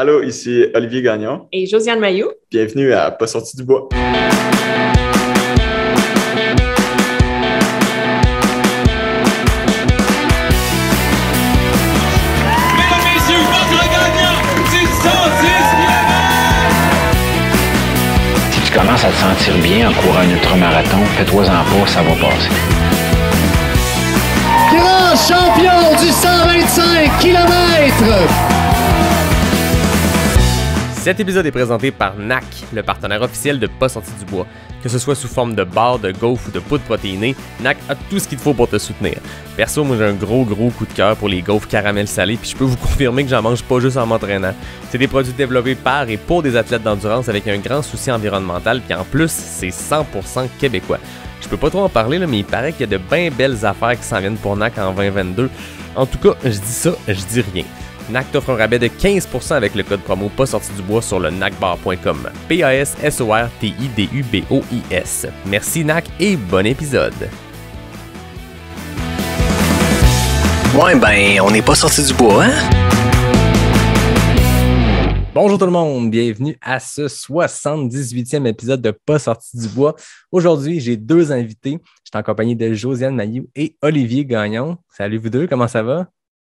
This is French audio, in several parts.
Allô, ici Olivier Gagnon. Et Josiane Mailloux. Bienvenue à Pas sorti du bois. Si tu commences à te sentir bien en courant un ultramarathon, fais-toi-en pas, ça va passer. Grand champion du 125 km! Cet épisode est présenté par NAC, le partenaire officiel de Pas sorti du bois. Que ce soit sous forme de barres, de gaufres ou de poudre protéinée, NAC a tout ce qu'il te faut pour te soutenir. Perso, moi j'ai un gros coup de cœur pour les gaufres caramel salées, puis je peux vous confirmer que j'en mange pas juste en m'entraînant. C'est des produits développés par et pour des athlètes d'endurance avec un grand souci environnemental, puis en plus, c'est 100% québécois. Je peux pas trop en parler, là, mais il paraît qu'il y a de bien belles affaires qui s'en viennent pour NAC en 2022. En tout cas, je dis ça, je dis rien. NAC t'offre un rabais de 15% avec le code promo pas sorti du bois sur le nacbar.com. PASSORTIDUBOIS. Merci NAC et bon épisode. Ouais, ben, on n'est pas sorti du bois, hein? Bonjour tout le monde, bienvenue à ce 78e épisode de Pas sorti du bois. Aujourd'hui, j'ai deux invités. Je suis en compagnie de Josiane Mailloux et Olivier Gagnon. Salut vous deux, comment ça va?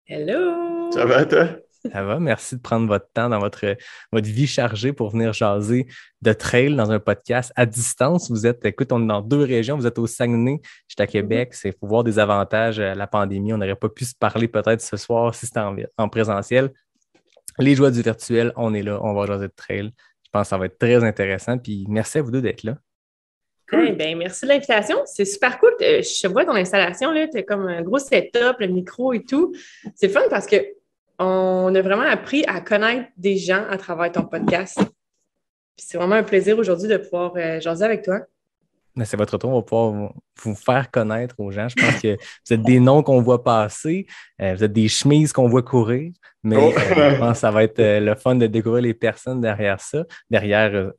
Hello! Ça va, toi? Ça va, merci de prendre votre temps dans votre vie chargée pour venir jaser de trail dans un podcast à distance. Écoute, on est dans deux régions, vous êtes au Saguenay, je suis à Québec, c'est pour voir des avantages à la pandémie. On n'aurait pas pu se parler peut-être ce soir si c'était en présentiel. Les joies du virtuel, on est là, on va jaser de trail. Je pense que ça va être très intéressant, puis merci à vous deux d'être là. Cool. Ben, merci de l'invitation, c'est super cool. Je vois ton installation, tu as comme un gros setup, le micro et tout. C'est fun parce que on a vraiment appris à connaître des gens à travers ton podcast. Puis c'est vraiment un plaisir aujourd'hui de pouvoir jaser avec toi. C'est votre tour, on va pouvoir vous faire connaître aux gens. Je pense que vous êtes des noms qu'on voit passer, vous êtes des chemises qu'on voit courir, mais je pense que ça va être le fun de découvrir les personnes derrière ça, derrière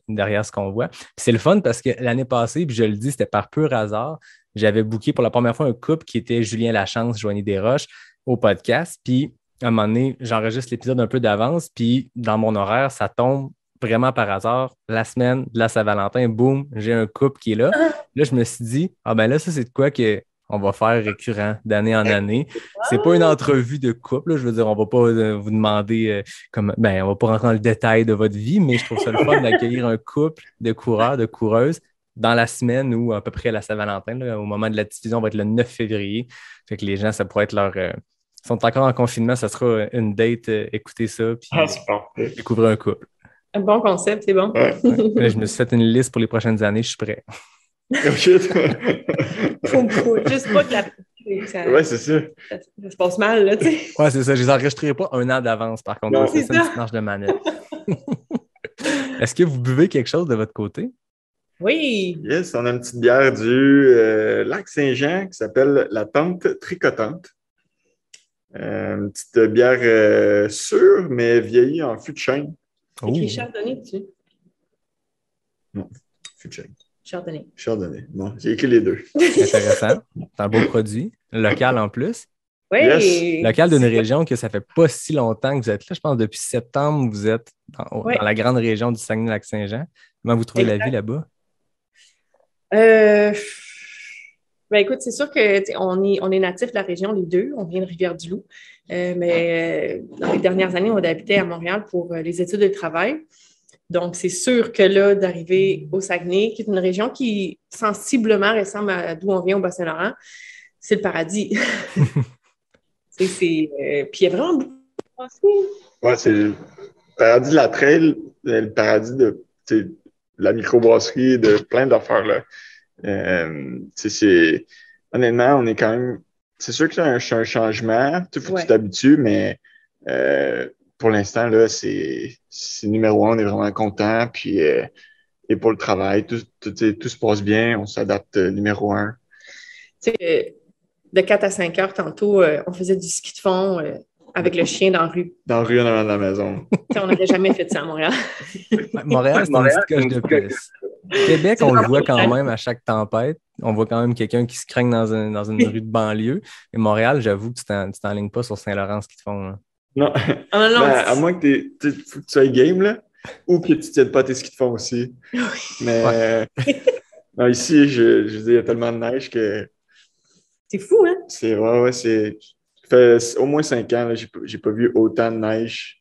ce qu'on voit. Puis c'est le fun parce que l'année passée, puis je le dis, c'était par pur hasard, j'avais booké pour la première fois un couple qui était Julien Lachance, Joanie Desroches au podcast, puis à un moment donné, j'enregistre l'épisode un peu d'avance, puis dans mon horaire, ça tombe vraiment par hasard. La semaine de la Saint-Valentin, boum, j'ai un couple qui est là. Là, je me suis dit, ah ben là, ça, c'est de quoi qu'on va faire récurrent d'année en année. C'est pas une entrevue de couple, là. Je veux dire, on va pas vous demander on va pas rentrer dans le détail de votre vie, mais je trouve ça le fun d'accueillir un couple de coureurs, de coureuses dans la semaine ou à peu près à la Saint-Valentin. Là, au moment de la diffusion, on va être le 9 février. Fait que les gens, ça pourrait être leur... Ils sont encore en confinement, ça sera une date, écouter ça, puis découvrir un couple. Un bon concept, c'est bon. Ouais. Là, je me suis fait une liste pour les prochaines années, je suis prêt. Oh shit! Faut juste pas que ça, Ouais, c'est ça. ça se passe mal, là, tu sais. Ouais, c'est ça, je les enregistrerai pas un an d'avance, par contre. Non, C'est ça, une petite marche de manette. Est-ce que vous buvez quelque chose de votre côté? Oui! Yes, on a une petite bière du lac Saint-Jean qui s'appelle la Tente Tricotante. Une petite bière sûre, mais vieillie en fût de chêne. C'est écrit Chardonnay dessus. Non, fût de chêne. Chardonnay. Chardonnay. Bon, j'ai écrit les deux. Intéressant. C'est un beau produit. Local en plus. Oui! Yes. Local d'une région que ça fait pas si longtemps que vous êtes là. Je pense depuis septembre, vous êtes dans la grande région du Saguenay-Lac-Saint-Jean. Comment vous trouvez la vie là-bas? Ben écoute, c'est sûr qu'on est natif de la région, les deux. On vient de Rivière-du-Loup. Mais dans les dernières années, on habitait à Montréal pour les études de travail. Donc, c'est sûr que là, d'arriver au Saguenay, qui est une région qui sensiblement ressemble à d'où on vient au Bas-Saint-Laurent, c'est le paradis. Puis il y a vraiment beaucoup de choses. Ouais, c'est le paradis de la trail, le paradis de la microbrasserie, de plein d'affaires là. Honnêtement, on est quand même. C'est sûr que c'est un changement. Il faut que tu t'habitues, mais pour l'instant, là, c'est numéro un. On est vraiment content. Puis, et pour le travail, tout se passe bien. On s'adapte numéro un. Tu sais, de 4 à 5 heures, tantôt, on faisait du ski de fond avec le chien dans la rue. Dans la rue, en avant de la maison. On n'aurait jamais fait ça à Montréal. Montréal, c'est une petite coche de plus. Québec, on le voit quand même à chaque tempête. On voit quand même quelqu'un qui se craigne dans une rue de banlieue. Mais Montréal, j'avoue que tu t'enlignes pas sur Saint-Laurent ce qu'ils te font. Là. Non. Ah non, À moins que faut que tu sois game, là, ou que tu ne tiennes pas tes skis de fond aussi. Mais non, ici, je veux dire, il y a tellement de neige que c'est fou, hein? ça fait au moins 5 ans, là, j'ai pas vu autant de neige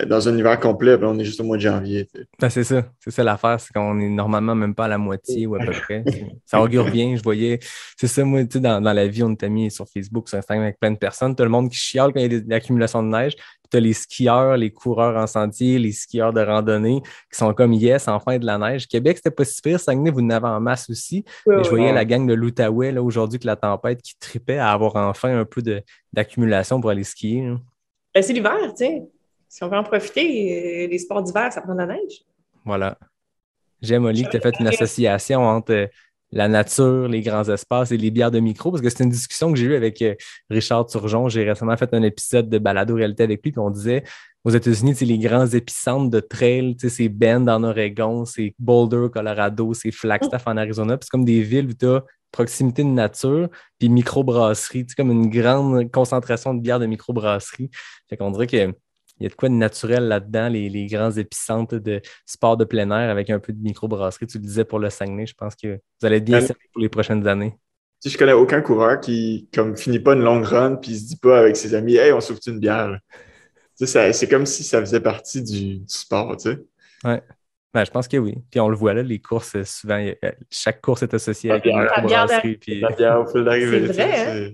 dans un hiver complet. Ben, on est juste au mois de janvier. Tu sais. Ben, c'est ça l'affaire, c'est qu'on est normalement même pas à la moitié ou à peu près. Ça augure bien, je voyais. C'est ça, moi, tu sais, dans la vie, on t'a mis sur Facebook, sur Instagram avec plein de personnes. T'as le monde qui chiale quand il y a l'accumulation de neige. Puis t'as les skieurs, les coureurs en sentier, les skieurs de randonnée qui sont comme yes, enfin il y a de la neige. Québec, c'était pas si pire. Saguenay, vous en avez en masse aussi. Ouais, Mais je voyais ouais. la gang de l'Outaouais là, aujourd'hui que la tempête qui tripait à avoir enfin un peu d'accumulation pour aller skier. Là. Ben, c'est l'hiver, tu sais. Si on veut en profiter, les sports d'hiver, ça prend de la neige. Voilà. J'aime, Oli, que tu as fait une association entre la nature, les grands espaces et les bières de micro, parce que c'est une discussion que j'ai eue avec Richard Turgeon. J'ai récemment fait un épisode de balado-réalité avec lui, puis on disait aux États-Unis, c'est les grands épicentres de trail, c'est Bend en Oregon, c'est Boulder au Colorado, c'est Flagstaff en Arizona. Puis c'est comme des villes où tu as proximité de nature, puis microbrasserie, comme une grande concentration de bières de microbrasserie. Fait qu'on dirait que il y a de quoi de naturel là-dedans, les grands épicentres de sport de plein air avec un peu de microbrasserie. Tu le disais pour le Saguenay, je pense que vous allez être bien servi pour les prochaines années. Tu sais, je connais aucun coureur qui comme finit pas une longue run puis il se dit pas avec ses amis Hey, on s'ouvre une bière. Tu sais, c'est comme si ça faisait partie du sport, tu sais. Ouais. Ben, je pense que oui. Puis on le voit là, les courses, souvent, chaque course est associée avec une microbrasserie. Puis... La bière au fil d'arrivée. C'est vrai, hein?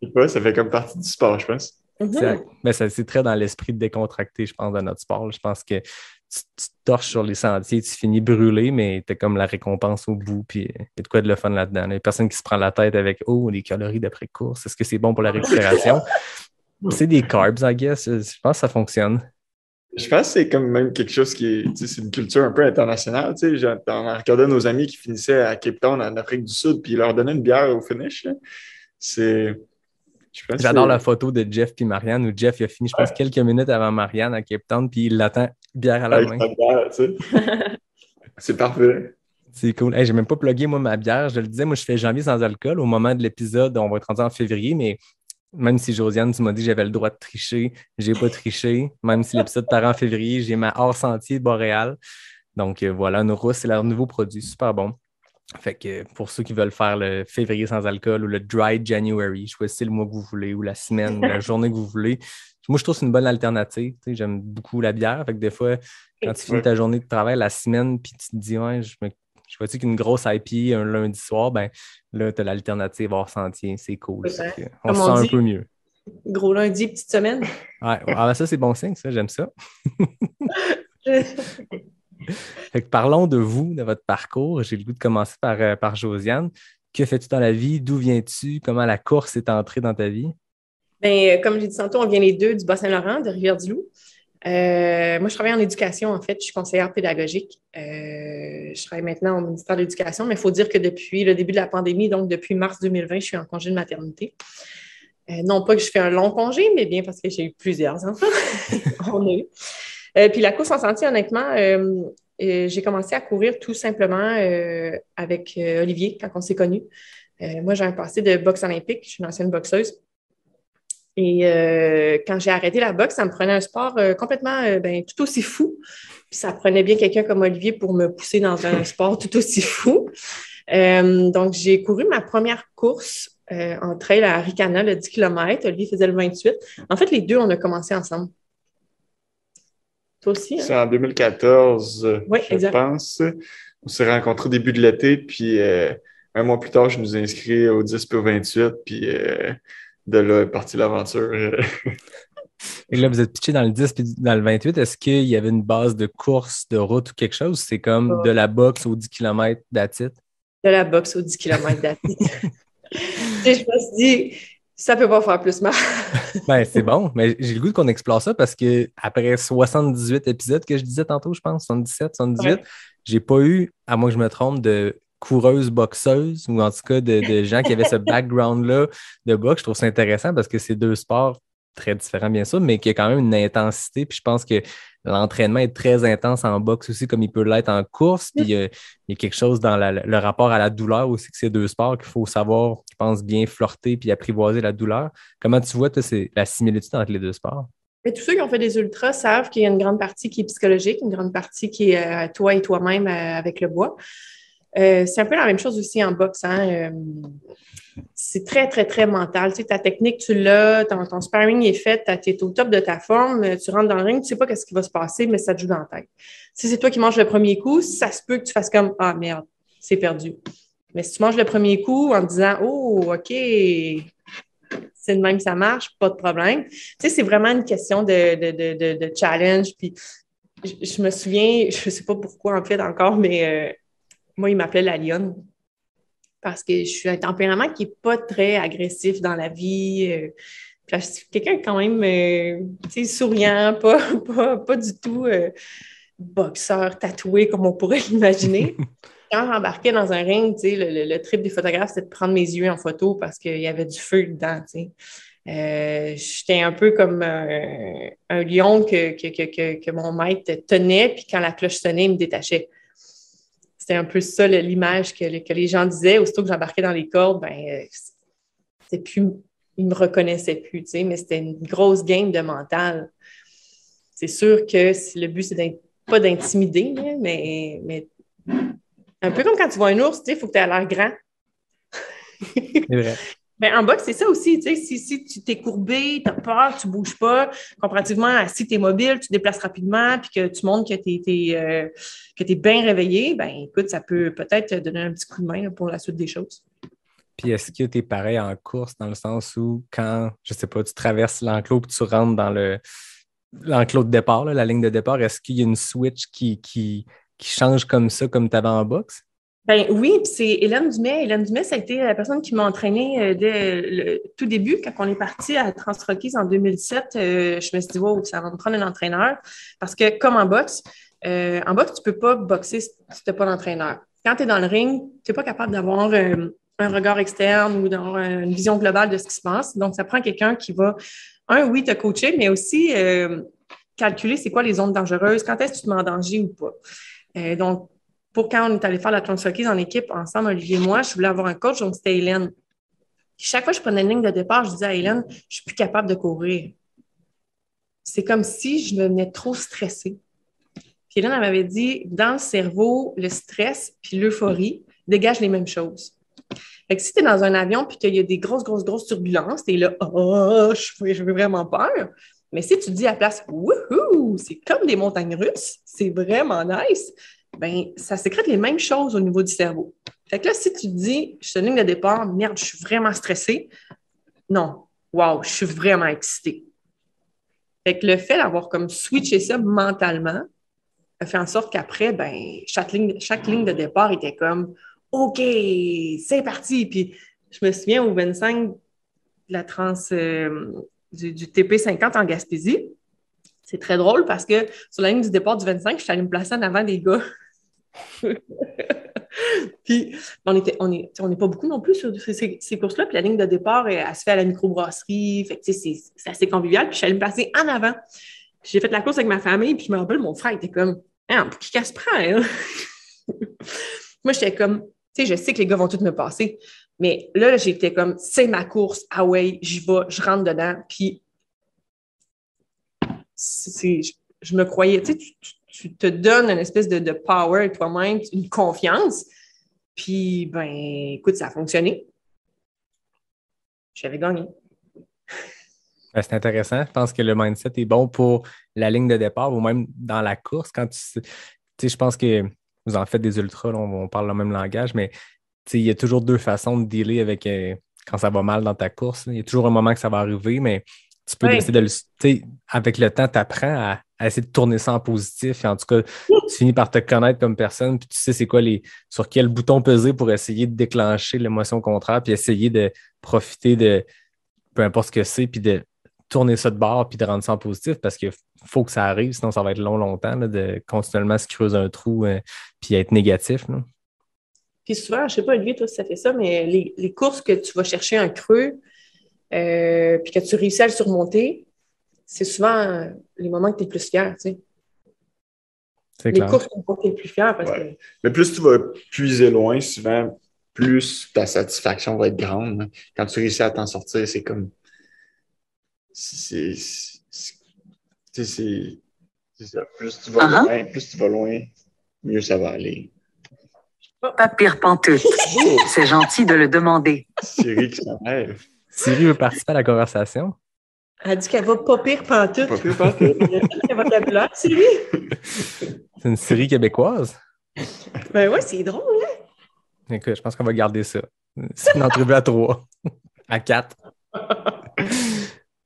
Je sais pas, ça fait comme partie du sport, je pense. Exact. Mais c'est très dans l'esprit de décontracté, je pense, de notre sport. Je pense que tu torches sur les sentiers, tu finis brûlé, mais tu as comme la récompense au bout, puis il y a de quoi de le fun là-dedans. Il y a personne qui se prend la tête avec « Oh, les calories d'après-course, est-ce que c'est bon pour la récupération? » C'est des carbs, I guess. Je pense que ça fonctionne. Je pense que c'est comme même quelque chose qui est, tu sais, c'est une culture un peu internationale. Tu sais, on regardait nos amis qui finissaient à Cape Town, en Afrique du Sud, puis ils leur donnaient une bière au finish. Là. J'adore la photo de Jeff puis Marianne où Jeff il a fini, je pense, quelques minutes avant Marianne à Cape Town, puis il l'attend bière à la main. Bière, tu sais. C'est parfait. C'est cool. Hey, j'ai même pas plugué, moi, ma bière. Je le disais, moi, je fais janvier sans alcool. Au moment de l'épisode, on va être rendu en février, mais même si Josiane, tu m'as dit que j'avais le droit de tricher, j'ai pas triché. Même si l'épisode part en février, j'ai ma hors-sentier de Boréal. Donc voilà, une rousse, c'est leur nouveau produit, super bon. Fait que pour ceux qui veulent faire le février sans alcool ou le dry January, choisissez le mois que vous voulez ou la semaine ou la journée que vous voulez. Moi, je trouve que c'est une bonne alternative. Tu sais, j'aime beaucoup la bière. Fait que des fois, quand tu finis ta journée de travail la semaine, puis tu te dis, ouais, je vois-tu qu'une grosse IPA un lundi soir, ben là, tu as l'alternative hors sentier. C'est cool. On se sent un peu mieux. Gros lundi, petite semaine. Ouais, ça, c'est bon signe, ça. J'aime ça. Fait que parlons de vous, de votre parcours. J'ai le goût de commencer par Josiane. Que fais-tu dans la vie? D'où viens-tu? Comment la course est entrée dans ta vie? Bien, comme j'ai dit tantôt, on vient les deux du Bas-Saint-Laurent, de Rivière-du-Loup. Moi, je travaille en éducation, en fait. Je suis conseillère pédagogique. Je travaille maintenant au ministère de l'Éducation, mais il faut dire que depuis le début de la pandémie, donc depuis mars 2020, je suis en congé de maternité. Non pas que je fais un long congé, mais bien parce que j'ai eu plusieurs enfants. On a eu. Puis la course en sentier, honnêtement, j'ai commencé à courir tout simplement avec Olivier quand on s'est connus. Moi, j'ai un passé de boxe olympique. Je suis une ancienne boxeuse. Et quand j'ai arrêté la boxe, ça me prenait un sport complètement tout aussi fou. Puis ça prenait bien quelqu'un comme Olivier pour me pousser dans un sport tout aussi fou. Donc, j'ai couru ma première course en trail à Ricana, le 10 km. Olivier faisait le 28. En fait, les deux, on a commencé ensemble. Toi aussi, hein? C'est en 2014, oui, je pense. On s'est rencontrés au début de l'été, puis un mois plus tard, je nous ai inscrits au 10 puis au 28, puis de là est partie l'aventure. Et là, vous êtes pitché dans le 10 puis dans le 28. Est-ce qu'il y avait une base de course, de route ou quelque chose? C'est comme de la boxe aux 10 km d'attitude? De la boxe aux 10 km d'attitude. Je me suis dit, ça peut pas faire plus mal. Ben, c'est bon, mais j'ai le goût qu'on explore ça parce qu'après 78 épisodes que je disais tantôt, je pense, 77, 78, j'ai pas eu, à moins que je me trompe, de coureuse boxeuse ou en tout cas de gens qui avaient ce background-là de boxe. Je trouve ça intéressant parce que c'est deux sports très différent, bien sûr, mais qui a quand même une intensité. Puis je pense que l'entraînement est très intense en boxe aussi, comme il peut l'être en course. Puis il y a quelque chose dans le rapport à la douleur aussi, que c'est deux sports qu'il faut savoir, je pense, bien flirter puis apprivoiser la douleur. Comment tu vois, toi, c'est la similitude entre les deux sports? Mais tous ceux qui ont fait des ultras savent qu'il y a une grande partie qui est psychologique, une grande partie qui est toi et toi-même avec le bois. C'est un peu la même chose aussi en boxe. Hein? C'est très, très, très mental. Tu sais, ta technique, tu l'as, ton sparring est fait, tu es au top de ta forme, tu rentres dans le ring, tu sais pas ce qui va se passer, mais ça te joue dans la tête. Si c'est toi qui manges le premier coup, ça se peut que tu fasses comme « Ah, merde, c'est perdu ». Mais si tu manges le premier coup en te disant « Oh, OK, c'est de même que ça marche, pas de problème ». Tu sais, c'est vraiment une question de challenge. Puis je me souviens, je sais pas pourquoi en fait encore, mais moi, il m'appelait la lionne parce que je suis un tempérament qui n'est pas très agressif dans la vie. Puis je suis quelqu'un quand même souriant, pas du tout boxeur tatoué comme on pourrait l'imaginer. Quand j'embarquais dans un ring, le trip des photographes, c'était de prendre mes yeux en photo parce qu'il y avait du feu dedans. J'étais un peu comme un lion que mon maître tenait, puis quand la cloche sonnait, il me détachait. C'était un peu ça l'image que les gens disaient. Aussitôt que j'embarquais dans les cordes, c'était plus, ils ne me reconnaissaient plus, mais c'était une grosse game de mental. C'est sûr que le but, c'est pas d'intimider, mais un peu comme quand tu vois un ours, il faut que tu aies l'air grand. C'est vrai. Ben, en boxe, c'est ça aussi. Si tu t'es courbé, tu as peur, tu ne bouges pas, comparativement à si tu es mobile, tu te déplaces rapidement, puis que tu montres que tu es bien réveillé, ben écoute, ça peut peut-être te donner un petit coup de main là, pour la suite des choses. Puis est-ce que tu es pareil en course dans le sens où quand, je sais pas, tu traverses l'enclos et tu rentres dans l'enclos de départ, là, la ligne de départ, est-ce qu'il y a une switch qui change comme ça, comme tu avais en boxe? Ben oui, puis c'est Hélène Dumais. Hélène Dumais, ça a été la personne qui m'a entraînée dès le tout début. Quand on est parti à Trans-Rockies en 2007, je me suis dit, wow, ça va me prendre un entraîneur. Parce que comme en boxe, tu ne peux pas boxer si tu n'as pas d'entraîneur. Quand tu es dans le ring, tu n'es pas capable d'avoir un regard externe ou d'avoir une vision globale de ce qui se passe. Donc, ça prend quelqu'un qui va, oui, te coacher, mais aussi calculer c'est quoi les zones dangereuses, quand est-ce que tu te mets en danger ou pas. Donc, pour quand on est allé faire la Trans-Rockies en équipe ensemble, Olivier et moi, je voulais avoir un coach, donc c'était Hélène. Puis chaque fois que je prenais une ligne de départ, je disais à Hélène, je ne suis plus capable de courir. C'est comme si je devenais trop stressée. Puis Hélène, elle m'avait dit, dans le cerveau, le stress puis l'euphorie dégagent les mêmes choses. Fait que si tu es dans un avion puis qu'il y a des grosses turbulences, tu es là, je veux vraiment peur. Mais si tu te dis à la place, wouhou, c'est comme des montagnes russes, c'est vraiment nice, ben ça sécrète les mêmes choses au niveau du cerveau. Fait que là, si tu te dis, je suis sur une ligne de départ, merde, je suis vraiment stressée, non, wow, je suis vraiment excitée. Fait que le fait d'avoir comme switché ça mentalement a fait en sorte qu'après, ben, chaque ligne de départ était comme, OK, c'est parti. Puis je me souviens au 25 de la du TP50 en Gaspésie. C'est très drôle parce que sur la ligne du départ du 25, je suis allée me placer en avant des gars. Puis, on n'est pas beaucoup non plus sur ces courses-là. Puis la ligne de départ, elle se fait à la microbrasserie. Fait que, c'est assez convivial. Puis je suis allée me placer en avant. Puis j'ai fait la course avec ma famille. Puis je me rappelle, mon frère était comme, pour qui qu'elle se prend, hein? Moi, j'étais comme, tu sais, je sais que les gars vont tous me passer. Mais là, j'étais comme, c'est ma course. Ah ouais, j'y vais, je rentre dedans. Puis, je me croyais, tu sais, tu te donnes une espèce de power toi-même, une confiance. Puis, ben, écoute, ça a fonctionné. J'avais gagné. C'est intéressant. Je pense que le mindset est bon pour la ligne de départ ou même dans la course. Quand tu sais, je pense que vous en faites des ultras, là, on parle le même langage, mais il y a toujours deux façons de dealer avec quand ça va mal dans ta course. Il y a toujours un moment que ça va arriver, mais tu peux décider de le. Avec le temps, tu apprends à essayer de tourner ça en positif. Et en tout cas, tu finis par te connaître comme personne, puis tu sais c'est quoi sur quel bouton peser pour essayer de déclencher l'émotion contraire, puis essayer de profiter de peu importe ce que c'est, puis de tourner ça de bord, puis de rendre ça en positif, parce qu'il faut que ça arrive, sinon ça va être longtemps là, de continuellement se creuser un trou puis être négatif. Là. Puis souvent, je ne sais pas, Olivier, toi, si ça fait ça, mais les courses que tu vas chercher un creux, puis que tu réussis à le surmonter, c'est souvent les moments que tu es le plus fier, tu sais. C'est Les clair. courses sont tu es le plus fier parce Ouais. Mais plus tu vas puiser loin, souvent, plus ta satisfaction va être grande. Quand tu réussis à t'en sortir, c'est comme. C'est ça. Plus tu vas loin, mieux ça va aller. Pas pire pantoute. C'est gentil de le demander. Siri qui s'en rêve. Siri veut participer à la conversation. Elle dit qu'elle va pas pire pantoute. Pas pire pantoute. Elle va vocabulaire, c'est lui. C'est une série québécoise. Ben ouais, c'est drôle, hein? Écoute, je pense qu'on va garder ça. C'est une entrevue à 3, à 4.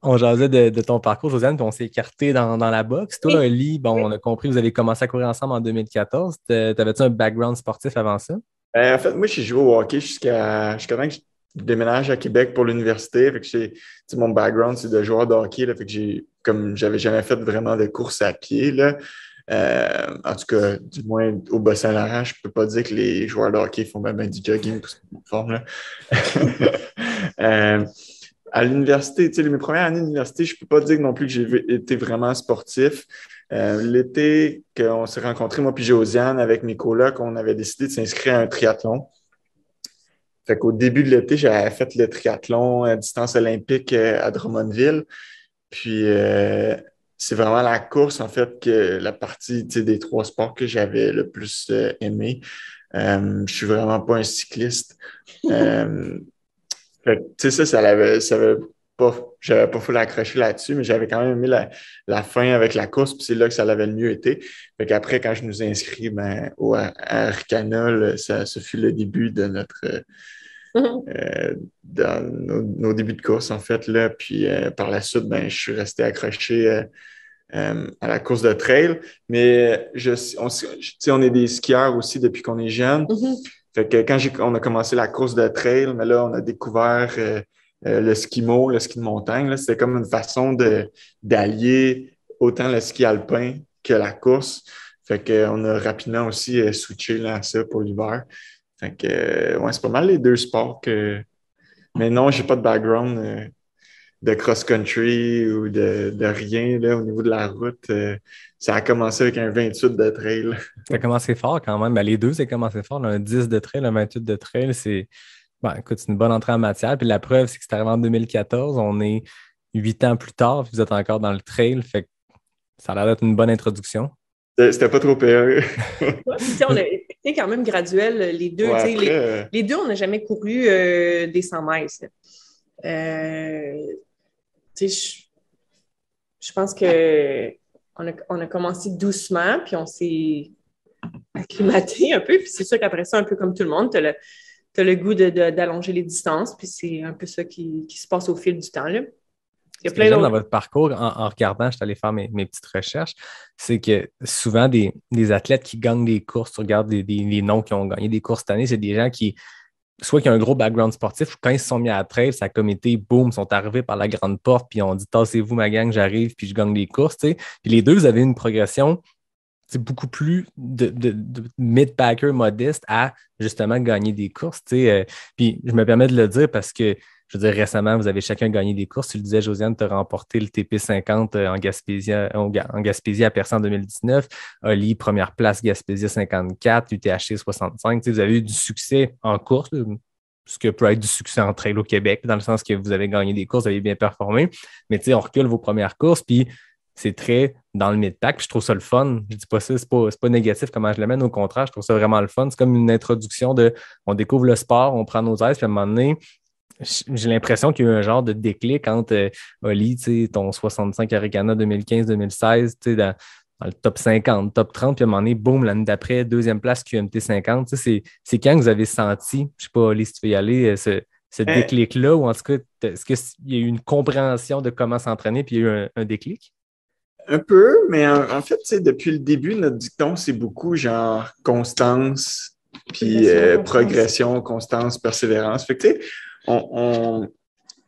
On jasait de ton parcours, Josiane, puis on s'est écarté dans la boxe. Toi, Oli, bon, on a compris, vous avez commencé à courir ensemble en 2014. T'avais-tu un background sportif avant ça? En fait, moi, j'ai joué au hockey jusqu'à temps que je déménage à Québec pour l'université. Fait que mon background, c'est de joueur de hockey. Là, fait que j'avais jamais fait vraiment de course à pied. Là. En tout cas, du moins au Bas-Saint-Laurent, je peux pas dire que les joueurs de hockey font même du jogging pour se forme. À l'université, mes premières années d'université, je peux pas dire non plus que j'ai été vraiment sportif. L'été qu'on s'est rencontrés, moi puis Josiane, avec mes colocs, on avait décidé de s'inscrire à un triathlon. Fait qu'au début de l'été, j'avais fait le triathlon à distance olympique à Drummondville. Puis c'est vraiment la course, en fait, que la partie des 3 sports que j'avais le plus aimé. Je suis vraiment pas un cycliste. J'avais pas full accroché là-dessus, mais j'avais quand même aimé la fin avec la course, puis c'est là que ça l'avait le mieux été. Fait qu'après, quand je nous ai inscrits à Arcana, ça fut le début de dans nos débuts de course, en fait, là. Puis par la suite, je suis resté accroché à la course de trail. Mais on est des skieurs aussi depuis qu'on est jeunes. Fait que quand on a commencé la course de trail, mais là, on a découvert le skimo, le ski de montagne. Là, c'était comme une façon d'allier autant le ski alpin que la course. Fait qu'on a rapidement aussi switché là, à ça pour l'hiver. Fait que c'est pas mal les 2 sports que. Mais non, j'ai pas de background de cross-country ou de rien là, au niveau de la route. Ça a commencé avec un 28 de trail. Ça a commencé fort quand même. Les 2, c'est commencé fort. Là, un 10 de trail, un 28 de trail, c'est une bonne entrée en matière. Puis la preuve, c'est que c'est arrivé en 2014. On est 8 ans plus tard, puis vous êtes encore dans le trail. Fait que ça a l'air d'être une bonne introduction. C'était pas trop payeux. On a été quand même graduel, les deux. Ouais, les deux, on n'a jamais couru des 100 miles. Je pense qu'on a commencé doucement, puis on s'est acclimaté un peu. Puis c'est sûr qu'après ça, un peu comme tout le monde, tu as le goût d'allonger les distances. Puis c'est un peu ça qui se passe au fil du temps. Là. Ce que j'aime dans votre parcours, en regardant, je suis allé faire mes petites recherches, c'est que souvent des athlètes qui gagnent des courses, tu regardes les noms qui ont gagné des courses cette année, c'est des gens qui soit qui ont un gros background sportif, ou quand ils se sont mis à la trail, ça a comme été, boum, ils sont arrivés par la grande porte, puis on dit, tassez-vous ma gang, j'arrive, puis je gagne des courses. T'sais. Puis les deux, vous avez une progression beaucoup plus de mid-packer modeste à justement gagner des courses. Puis je me permets de le dire parce que, je veux dire, récemment, vous avez chacun gagné des courses. Tu le disais, Josiane, tu as remporté le TP50 en Gaspésie à Percé en 2019. Oli, première place, Gaspésie 54, UTHC 65. Vous avez eu du succès en course, ce que peut être du succès en trail au Québec, dans le sens que vous avez gagné des courses, vous avez bien performé. Mais on recule vos premières courses, puis c'est très dans le mid-pack, puis je trouve ça le fun. Je dis pas ça, c'est pas négatif comment je l'amène, au contraire, je trouve ça vraiment le fun. C'est comme une introduction on découvre le sport, on prend nos aises, puis à un moment donné, j'ai l'impression qu'il y a eu un genre de déclic entre Oli, ton 65 Arikana 2015-2016, dans le top 50, top 30, puis à un moment donné, boum, l'année d'après, 2e place QMT 50. C'est quand que vous avez senti, je sais pas, Oli, si tu veux y aller, ce déclic-là, ou en tout cas, est-ce qu'il y a eu une compréhension de comment s'entraîner, puis il y a eu un déclic? Un peu, mais en fait, depuis le début, notre dicton, c'est beaucoup genre constance, puis progression, constance, persévérance. Fait que, on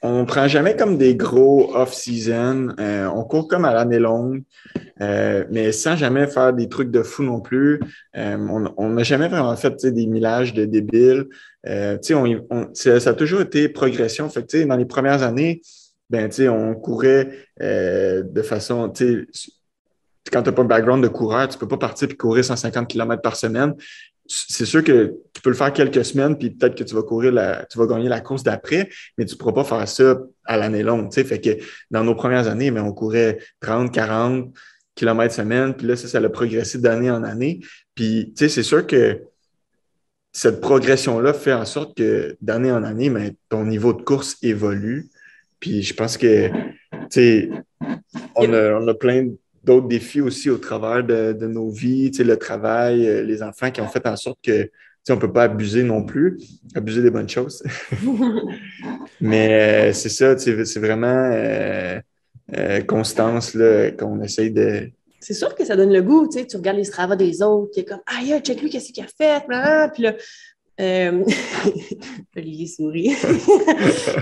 on prend jamais comme des gros off-season. On court comme à l'année longue, mais sans jamais faire des trucs de fou non plus. On n'a jamais vraiment fait des millages de débiles. Ça a toujours été progression. Fait que, dans les premières années, on courait de façon, quand tu n'as pas un background de coureur, tu ne peux pas partir et courir 150 km par semaine. C'est sûr que tu peux le faire quelques semaines, puis peut-être que tu vas gagner la course d'après, mais tu ne pourras pas faire ça à l'année longue. Fait que dans nos premières années, on courait 30, 40 km semaine, puis là, ça a progressé d'année en année. Puis, c'est sûr que cette progression-là fait en sorte que d'année en année, ton niveau de course évolue. Puis je pense que, on a plein d'autres défis aussi au travers de nos vies, le travail, les enfants qui ont fait en sorte que on ne peut pas abuser non plus, abuser des bonnes choses. Mais c'est ça, c'est vraiment constance là, qu'on essaye de... C'est sûr que ça donne le goût, tu regardes les Strava des autres, tu es comme « Aïe, check lui, qu'est-ce qu'il a fait? » Puis là, Olivier sourit.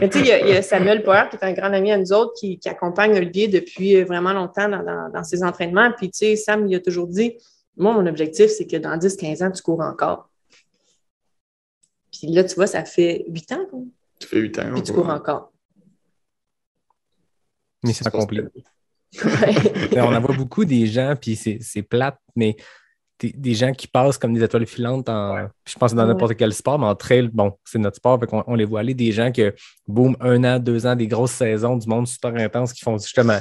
Mais tu sais, il y a Samuel Poher, qui est un grand ami à nous autres, qui accompagne Olivier depuis vraiment longtemps dans ses entraînements. Puis tu sais, Sam, il a toujours dit, moi, mon objectif, c'est que dans 10-15 ans, tu cours encore. Puis là, tu vois, ça fait 8 ans. Quoi. Ça fait 8 ans. Puis tu cours encore. Mission accomplie. Ouais. On en voit beaucoup des gens, puis c'est plate, mais des gens qui passent comme des étoiles filantes je pense dans n'importe quel sport, mais en trail, bon, c'est notre sport, fait on les voit aller, des gens que, boum, 1 an, 2 ans, des grosses saisons, du monde super intense qui font justement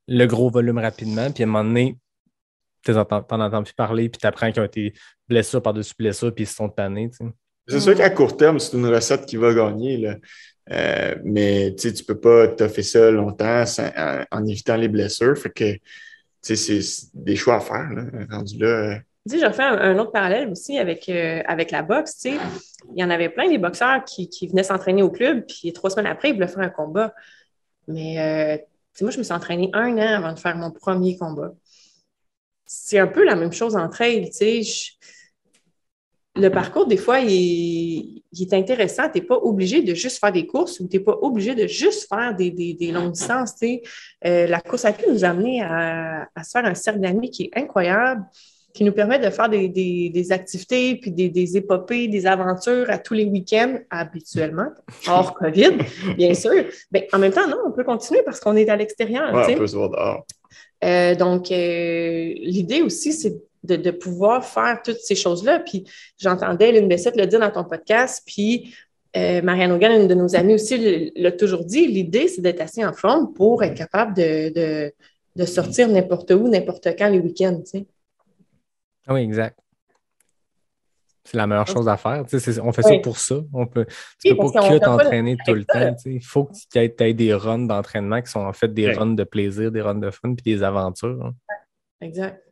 le gros volume rapidement, puis à un moment donné, t'en entends plus parler, puis t'apprends qu'ils ont été blessures par-dessus blessures, puis ils se sont tannés, tu sais. C'est sûr qu'à court terme, c'est une recette qui va gagner, là. Mais tu peux pas t'offrir ça longtemps en évitant les blessures. Fait que c'est des choix à faire, là, rendu là. Tu sais, je refais un autre parallèle aussi avec la boxe. Tu sais, il y en avait plein des boxeurs qui venaient s'entraîner au club, puis 3 semaines après, ils voulaient faire un combat. Mais tu sais, moi, je me suis entraînée 1 an avant de faire mon premier combat. C'est un peu la même chose en trail. Tu sais, le parcours, des fois, il est intéressant. Tu n'es pas obligé de juste faire des courses ou tu n'es pas obligé de juste faire des longues distances. Tu sais. La course à pied nous a amené à se faire un cercle d'amis qui est incroyable, qui nous permet de faire des activités, puis des épopées, des aventures à tous les week-ends, habituellement, hors COVID, bien sûr. Bien, en même temps, non, on peut continuer parce qu'on est à l'extérieur. Ouais, on peut se voir dehors. Donc, l'idée aussi, c'est de pouvoir faire toutes ces choses-là. Puis, j'entendais Lynn Bessette le dire dans ton podcast, puis Marianne Hogan, une de nos amies aussi, l'a toujours dit, l'idée, c'est d'être assez en forme pour être capable de sortir n'importe où, n'importe quand les week-ends, tu sais. Oui, exact. C'est la meilleure chose à faire. On fait ça pour ça. Tu ne peux pas que t'entraîner tout le temps. Il faut que tu aies des runs d'entraînement qui sont en fait des runs de plaisir, des runs de fun, puis des aventures. Hein. Exact.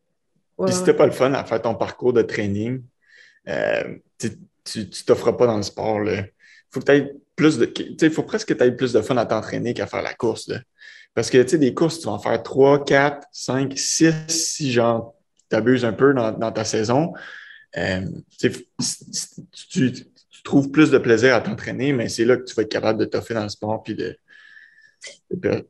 Ouais. Puis si t'as pas le fun à faire ton parcours de training, tu t'offres pas dans le sport. Il faut que t'aies plus de. Il faut presque que tu aies plus de fun à t'entraîner qu'à faire la course. Là. Parce que des courses, tu vas en faire 3, 4, 5, 6 si genre t'abuses un peu dans ta saison. Tu trouves plus de plaisir à t'entraîner, mais c'est là que tu vas être capable de t'offrir dans le sport puis à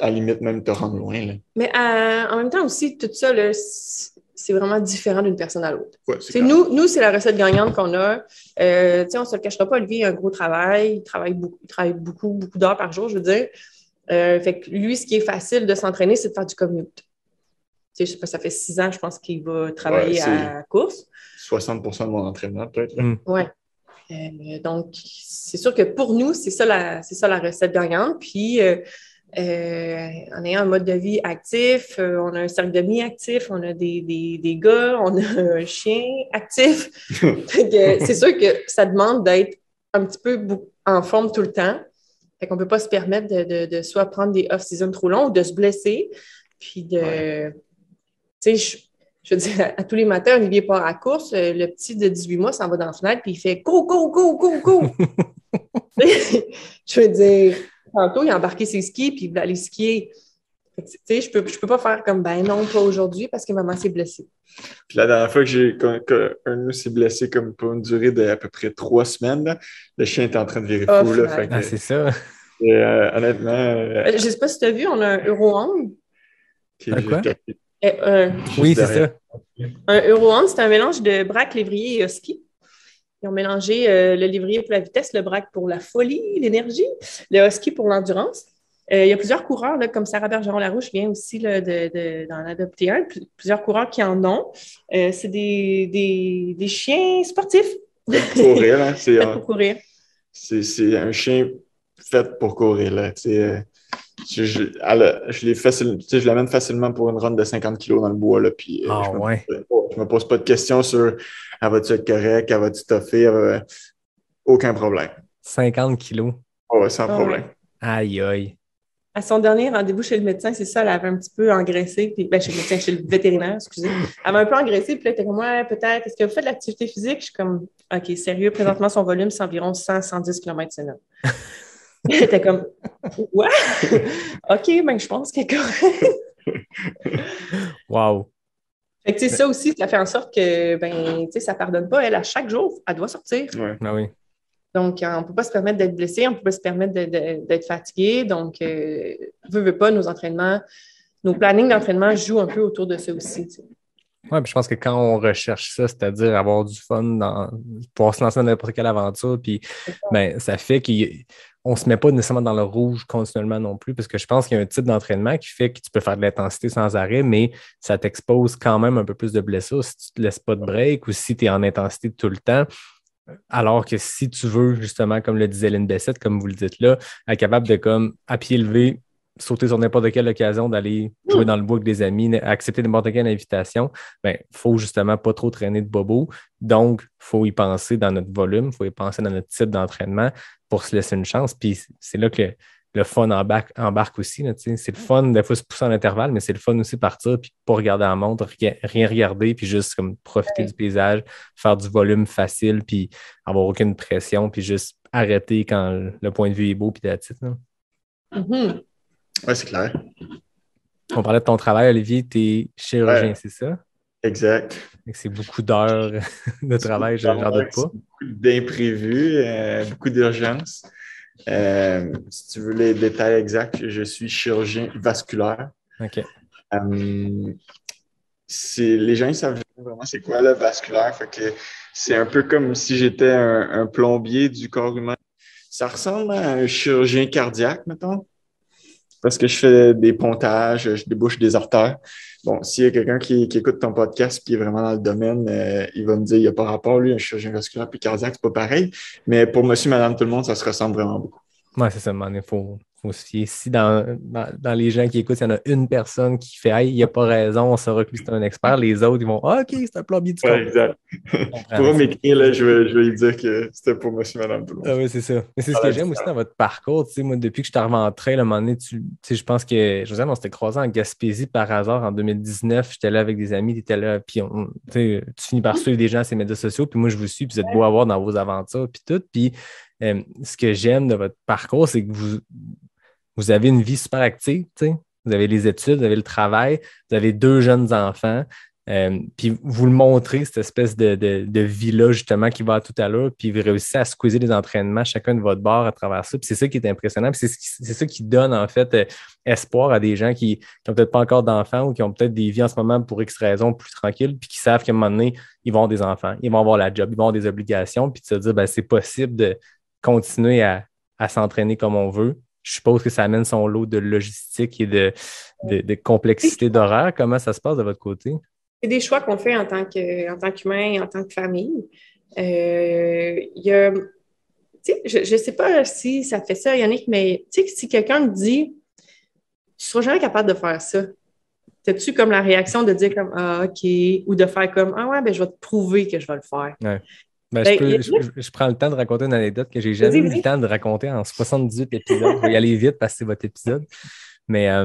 la limite même te rendre loin. Là. Mais en même temps aussi, tout ça, là, c'est vraiment différent d'une personne à l'autre. Ouais, nous, c'est la recette gagnante qu'on a. On ne se le cachera pas, Olivier a un gros travail. Il travaille beaucoup d'heures par jour, je veux dire. Fait que lui, ce qui est facile de s'entraîner, c'est de faire du commute. Je sais pas, ça fait 6 ans, je pense qu'il va travailler à la course. 60% de mon entraînement, peut-être. Oui. Donc, c'est sûr que pour nous, c'est ça la recette gagnante. Puis, en ayant un mode de vie actif, on a un cercle d'amis actif, on a des gars, on a un chien actif. C'est sûr que ça demande d'être un petit peu en forme tout le temps. Fait qu'on ne peut pas se permettre de soit prendre des off-season trop longs ou de se blesser. Puis tu sais, je veux dire, à tous les matins, Olivier part à la course, le petit de 18 mois s'en va dans la fenêtre, puis il fait « Go, go, go, go, go! » Je veux dire, tantôt, il a embarqué ses skis, puis il voulait aller skier. Tu sais, je peux pas faire comme « Ben non, pas aujourd'hui, parce que maman s'est blessée. » Puis la dernière fois qu'un de nous s'est blessé comme pour une durée d'à peu près 3 semaines, là, le chien était en train de virer fou. Là, c'est ça. Honnêtement, Je sais pas si tu as vu, on a un Eurohand. Un quoi? Oui, c'est ça. Un Eurohand, c'est un mélange de braque, lévrier et husky. Ils ont mélangé le lévrier pour la vitesse, le braque pour la folie, l'énergie, le husky pour l'endurance. Il y a plusieurs coureurs, là, comme Sarah Bergeron-Larouche vient aussi là, d'en adopter un. Plusieurs coureurs qui en ont. C'est des chiens sportifs. Pour courir, là. Fait pour courir. C'est un chien fait pour courir, là. Je l'amène facilement pour une run de 50 kilos dans le bois, là, puis je me pose pas de questions sur elle va-tu être correcte, elle va-tu toffer, aucun problème. 50 kilos. Ouais, sans problème. Aïe, aïe. À son dernier rendez-vous chez le médecin, c'est ça, elle avait un petit peu engraissé, puis, chez le médecin, chez le vétérinaire, excusez. Elle avait un peu engraissé, puis là, elle était comme, ouais, peut-être, est-ce que vous faites de l'activité physique? Je suis comme, OK, sérieux, présentement, son volume, c'est environ 100-110 km/h. Elle était comme, ouais, OK, je pense qu'elle est correcte. Wow. Fait que, ça aussi, ça fait en sorte que, ça ne pardonne pas. Elle, à chaque jour, elle doit sortir. Ouais. Ah oui. Donc, on ne peut pas se permettre d'être blessé, on ne peut pas se permettre d'être fatigué. Donc, veut pas, nos entraînements, nos plannings d'entraînement jouent un peu autour de ça aussi. Oui, puis je pense que quand on recherche ça, c'est-à-dire avoir du fun, pouvoir se lancer dans n'importe quelle aventure, puis ça fait qu'on ne se met pas nécessairement dans le rouge continuellement non plus, parce que je pense qu'il y a un type d'entraînement qui fait que tu peux faire de l'intensité sans arrêt, mais ça t'expose quand même un peu plus de blessures si tu ne te laisses pas de break ou si tu es en intensité tout le temps. Alors que si tu veux, justement, comme le disait Lynn Bessette, comme vous le dites là, être capable de, comme, à pied levé, sauter sur n'importe quelle occasion d'aller jouer dans le bois avec des amis, accepter n'importe quelle invitation, il faut justement pas trop traîner de bobos. Donc, il faut y penser dans notre volume, il faut y penser dans notre type d'entraînement pour se laisser une chance. Puis c'est là que le fun embarque aussi. Là, c'est le fun, des fois, se pousser en intervalle, mais c'est le fun aussi de partir puis pas regarder la montre, rien regarder, puis juste comme profiter du paysage, faire du volume facile, puis avoir aucune pression, puis juste arrêter quand le point de vue est beau, puis that's it. Mm-hmm. Oui, c'est clair. On parlait de ton travail, Olivier, tu es chirurgien, c'est ça? Exact. C'est beaucoup d'heures de travail, j'en doute pas. Beaucoup d'imprévus, beaucoup d'urgences. Si tu veux les détails exacts, je suis chirurgien vasculaire. OK. Les gens ne savent vraiment c'est quoi le vasculaire. Fait que c'est un peu comme si j'étais un plombier du corps humain. Ça ressemble à un chirurgien cardiaque, mettons. Parce que je fais des pontages, je débouche des artères. Bon, s'il y a quelqu'un qui écoute ton podcast et qui est vraiment dans le domaine, il va me dire il n'y a pas rapport, lui, un chirurgien vasculaire puis cardiaque, c'est pas pareil. Mais pour monsieur, madame, tout le monde, ça se ressemble vraiment beaucoup. Oui, c'est ça, il faut se fier. Si dans les gens qui écoutent, il y en a une personne qui fait hey, il n'y a pas raison, on saura que lui c'est un expert, les autres, ils vont OK, c'est un plombier du corps. Ouais, exact. Pour m'écrire, là, je vais lui dire que c'était pour monsieur, madame, tout le monde. Ah oui, c'est ça. Mais c'est ce que j'aime aussi dans votre parcours. Moi, depuis que je suis arrivé en trail, à un moment donné, je pense que Josiane, on s'était croisés en Gaspésie par hasard en 2019. J'étais là avec des amis, tu étais là, puis tu finis par suivre des gens sur les médias sociaux, puis moi, je vous suis, puis vous êtes beau à voir dans vos aventures, puis tout. Puis ce que j'aime de votre parcours, c'est que vous avez une vie super active, t'sais. Vous avez les études, vous avez le travail, vous avez 2 jeunes enfants, puis vous le montrez, cette espèce de vie-là, justement, qui va à toute allure, puis vous réussissez à squeezer les entraînements, chacun de votre bord à travers ça, puis c'est ça qui est impressionnant, puis c'est ça qui donne, en fait, espoir à des gens qui n'ont peut-être pas encore d'enfants ou qui ont peut-être des vies en ce moment pour X raisons plus tranquilles, puis qui savent qu'à un moment donné, ils vont avoir des enfants, ils vont avoir la job, ils vont avoir des obligations, puis de se dire, c'est possible de continuer à s'entraîner comme on veut. Je suppose que ça amène son lot de logistique et de complexité d'horaire. Comment ça se passe de votre côté? C'est des choix qu'on fait en tant qu'humain et en tant que famille. Je ne sais pas si ça fait ça, Yannick, mais si quelqu'un me dit « Tu ne seras jamais capable de faire ça », t'as-tu comme la réaction de dire comme « Ah, OK » ou de faire comme « Ah ouais, je vais te prouver que je vais le faire. Ouais. Je prends le temps de raconter une anecdote que j'ai jamais eu le temps de raconter en 78 épisodes. Je vais y aller vite parce que c'est votre épisode. Mais à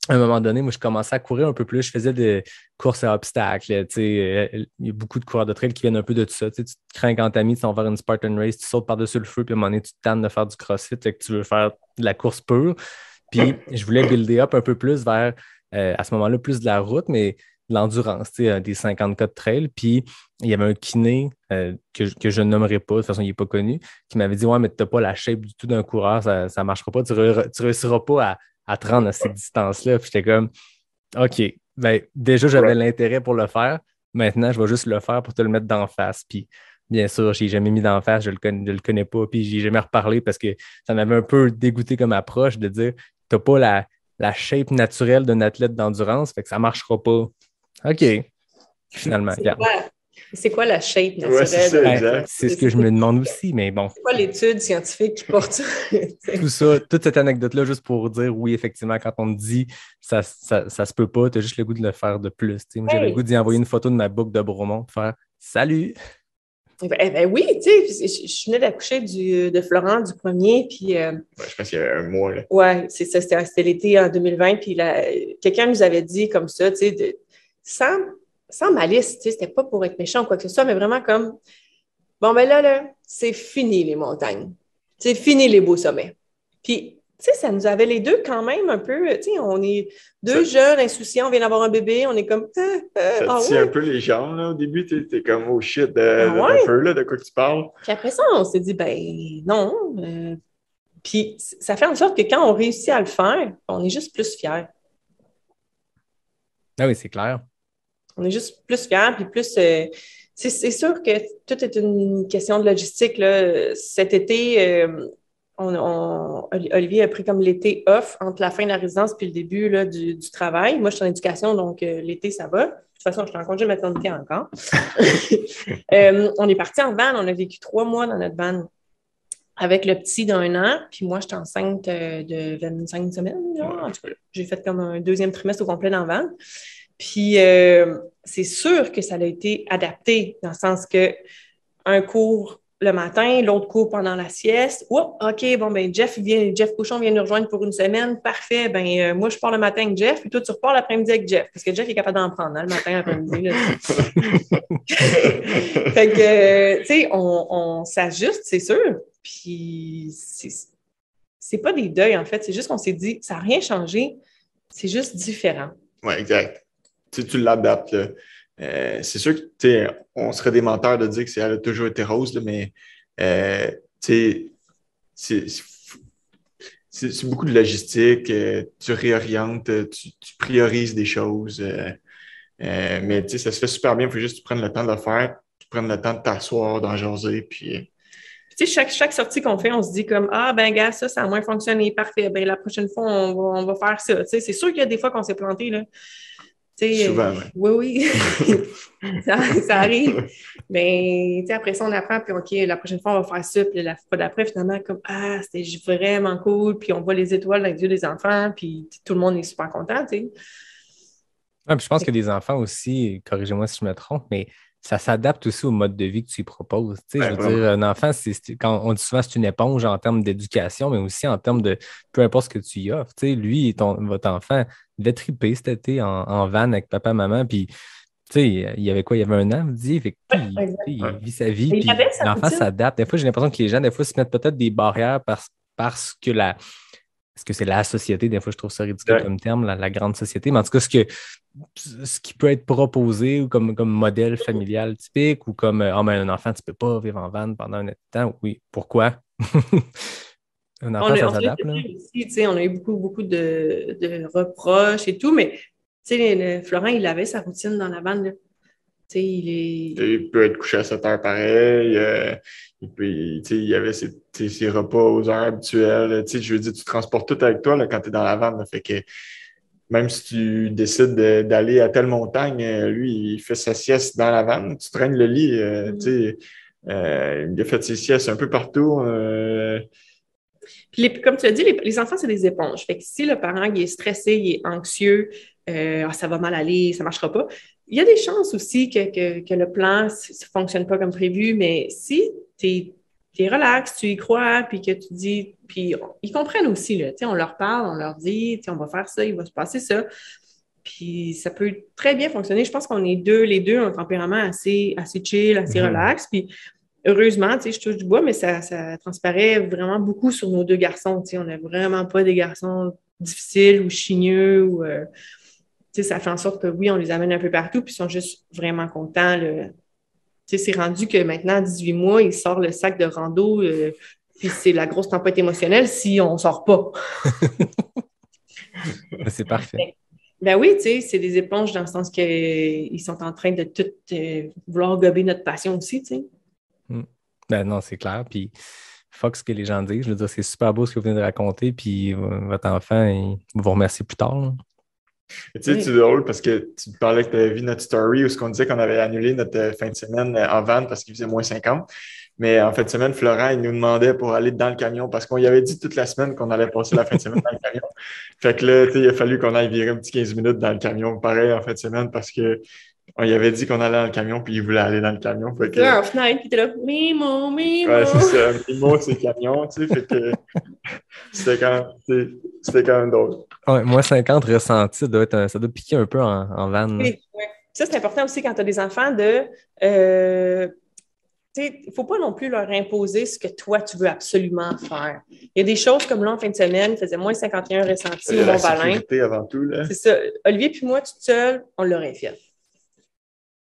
un moment donné, moi, je commençais à courir un peu plus. Je faisais des courses à obstacles. Il y a beaucoup de coureurs de trail qui viennent un peu de tout ça. Tu te crains quand t'as mis, tu vas faire une Spartan Race, tu sautes par-dessus le feu, puis à un moment donné, tu te tannes de faire du CrossFit, que tu veux faire de la course pure. Puis je voulais builder up un peu plus vers, à ce moment-là, plus de la route, mais de l'endurance, des 50 cas de trail. Puis il y avait un kiné que je ne nommerai pas, de toute façon, il n'est pas connu, qui m'avait dit: ouais, mais tu n'as pas la shape du tout d'un coureur, ça ne marchera pas, tu ne réussiras pas à te rendre à ces distances-là. Puis j'étais comme: OK, ben, déjà, j'avais l'intérêt pour le faire. Maintenant, je vais juste le faire pour te le mettre d'en face. Puis bien sûr, je ne l'ai jamais mis d'en face, je le connais pas, puis je n'ai jamais reparlé parce que ça m'avait un peu dégoûté comme approche de dire: tu n'as pas la shape naturelle d'un athlète d'endurance, fait que ça ne marchera pas. OK. Finalement, c'est quoi la shape naturelle? Ouais, c'est ça, exact. C'est ce que je me demande aussi, mais bon. C'est quoi l'étude scientifique qui porte ça? Tout ça, toute cette anecdote-là, juste pour dire, oui, effectivement, quand on me dit ça se peut pas, tu as juste le goût de le faire de plus. Moi, j'avais le goût d'y envoyer une photo de ma boucle de Bromont, de faire « Salut! » Ben oui, tu sais, je venais d'accoucher de Florent du premier, puis... je pense qu'il y avait un mois, là. Ouais, c'est ça, c'était l'été en 2020, puis quelqu'un nous avait dit comme ça, tu sais, sans malice, tu sais, c'était pas pour être méchant ou quoi que ce soit, mais vraiment comme, bon, ben là, c'est fini les montagnes, c'est fini les beaux sommets. Puis, tu sais, ça nous avait les deux quand même un peu, tu sais, on est deux jeunes, insouciants, on vient d'avoir un bébé, on est comme... ça tient un peu les jambes, là, au début, t'es comme, oh shit, un peu, là, de quoi que tu parles. Puis après ça, on s'est dit, ben non. Puis ça fait en sorte que quand on réussit à le faire, on est juste plus fiers. Ah oui, c'est clair. On est juste plus fiers, puis plus... c'est sûr que tout est une question de logistique, là. Cet été... Olivier a pris comme l'été off entre la fin de la résidence puis le début là, du travail. Moi, je suis en éducation, donc l'été, ça va. De toute façon, je suis en congé de maternité encore. On est parti en van. On a vécu 3 mois dans notre van avec le petit d'1 an. Puis moi, j'étais enceinte de 25 semaines. Genre. En tout cas, j'ai fait comme un 2e trimestre au complet dans le van. Puis c'est sûr que ça a été adapté dans le sens que un cours le matin, l'autre cours pendant la sieste. Oh, OK, bon, ben Jeff Cochon vient nous rejoindre pour une semaine. Parfait. Ben moi, je pars le matin avec Jeff, puis toi, tu repars l'après-midi avec Jeff. Parce que Jeff est capable d'en prendre, hein, le matin, l'après-midi. Fait que, tu sais, on s'ajuste, c'est sûr. Puis, c'est pas des deuils, en fait. C'est juste qu'on s'est dit, ça n'a rien changé. C'est juste différent. Oui, exact. Tu l'adaptes, là. C'est sûr que on serait des menteurs de dire que elle a toujours été rose, là, mais c'est beaucoup de logistique, tu réorientes, tu priorises des choses, mais ça se fait super bien, il faut juste que tu prennes le temps de le faire, tu prennes le temps de t'asseoir, d'en jaser, puis... Tu sais, chaque sortie qu'on fait, on se dit comme « Ah, ben gars, ça a moins fonctionné, parfait, ben la prochaine fois, on va faire ça. » Tu sais, c'est sûr qu'il y a des fois qu'on s'est planté, là. Souvent, oui. ça arrive. Mais après ça, on apprend, puis OK, la prochaine fois, on va faire ça. Puis la fois d'après, finalement, comme ah, c'était vraiment cool. Puis on voit les étoiles dans les yeux des enfants, puis tout le monde est super content, tu sais. Ouais, puis je pense que des enfants aussi, corrigez-moi si je me trompe, mais ça s'adapte aussi au mode de vie que tu y proposes. Je veux dire, un enfant, quand on dit souvent c'est une éponge en termes d'éducation, mais aussi en termes de peu importe ce que tu y offres. Lui, votre enfant, il devait triper cet été en van avec papa, maman, puis il y avait quoi? Il y avait 1 an, vous dites? Il vit sa vie, puis l'enfant s'adapte. Des fois, j'ai l'impression que les gens, des fois, se mettent peut-être des barrières parce que est-ce que c'est la société? Des fois, je trouve ça ridicule comme terme, la grande société. Mais en tout cas, ce qui peut être proposé ou comme modèle familial typique ou comme mais un enfant, tu ne peux pas vivre en van pendant un temps. Oui, pourquoi? Un enfant, ça s'adapte. On a eu beaucoup de reproches et tout, mais Florent, il avait sa routine dans la van. Là. Il peut être couché à 7 heures pareil. Il y avait ses repas aux heures habituelles. Je veux dire, tu transportes tout avec toi là, quand tu es dans la van. Là, fait que même si tu décides d'aller à telle montagne, lui, il fait sa sieste dans la van. Tu traînes le lit. Il a fait ses siestes un peu partout. Puis comme tu l'as dit, les enfants, c'est des éponges. Fait que si le parent il est stressé, il est anxieux, ça va mal aller, ça ne marchera pas. Il y a des chances aussi que le plan ne fonctionne pas comme prévu, mais si tu es relax, tu y crois, puis que tu dis, puis ils comprennent aussi, là, on leur parle, on leur dit, on va faire ça, il va se passer ça. Puis ça peut très bien fonctionner. Je pense qu'on est les deux ont un tempérament assez chill, assez relax. Puis heureusement, je touche du bois, mais ça transparaît vraiment beaucoup sur nos 2 garçons. On n'a vraiment pas des garçons difficiles ou chigneux. ça fait en sorte que oui, on les amène un peu partout, puis ils sont juste vraiment contents. C'est rendu que maintenant, à 18 mois, il sort le sac de rando, puis c'est la grosse tempête émotionnelle si on ne sort pas. C'est parfait. Ben oui, c'est des éponges dans le sens qu'ils sont en train de tout vouloir gober notre passion aussi, tu sais. Ben non, c'est clair. Puis, fuck ce que les gens disent. Je veux dire, c'est super beau ce que vous venez de raconter. Puis, votre enfant, il va vous remercier plus tard. Là. Tu sais, c'est drôle parce que tu parlais que tu avais vu notre story où on disait qu'on avait annulé notre fin de semaine en van parce qu'il faisait moins 50. Mais en fin de semaine, Florent, il nous demandait pour aller dans le camion parce qu'on y avait dit toute la semaine qu'on allait passer la fin de semaine dans le camion. Fait que là, il a fallu qu'on aille virer un petit 15 minutes dans le camion, pareil, en fin de semaine parce que on y avait dit qu'on allait dans le camion puis il voulait aller dans le camion. Fait que, là, en fenêtre, puis t'es là, Mimo, Mimo. Ouais, c'est ça. Mimo, c'est camion, tu sais. Fait que c'était quand même drôle. Ouais, moi, 50 ressentis, ça doit piquer un peu en van. Oui, ouais. Ça, c'est important aussi quand tu as des enfants il ne faut pas non plus leur imposer ce que toi, tu veux absolument faire. Il y a des choses comme là, en fin de semaine, il faisait moins 51 ressentis au Mont-Valin. Sécurité avant tout, là. C'est ça. Olivier puis moi, tout seul, on l'aurait fait.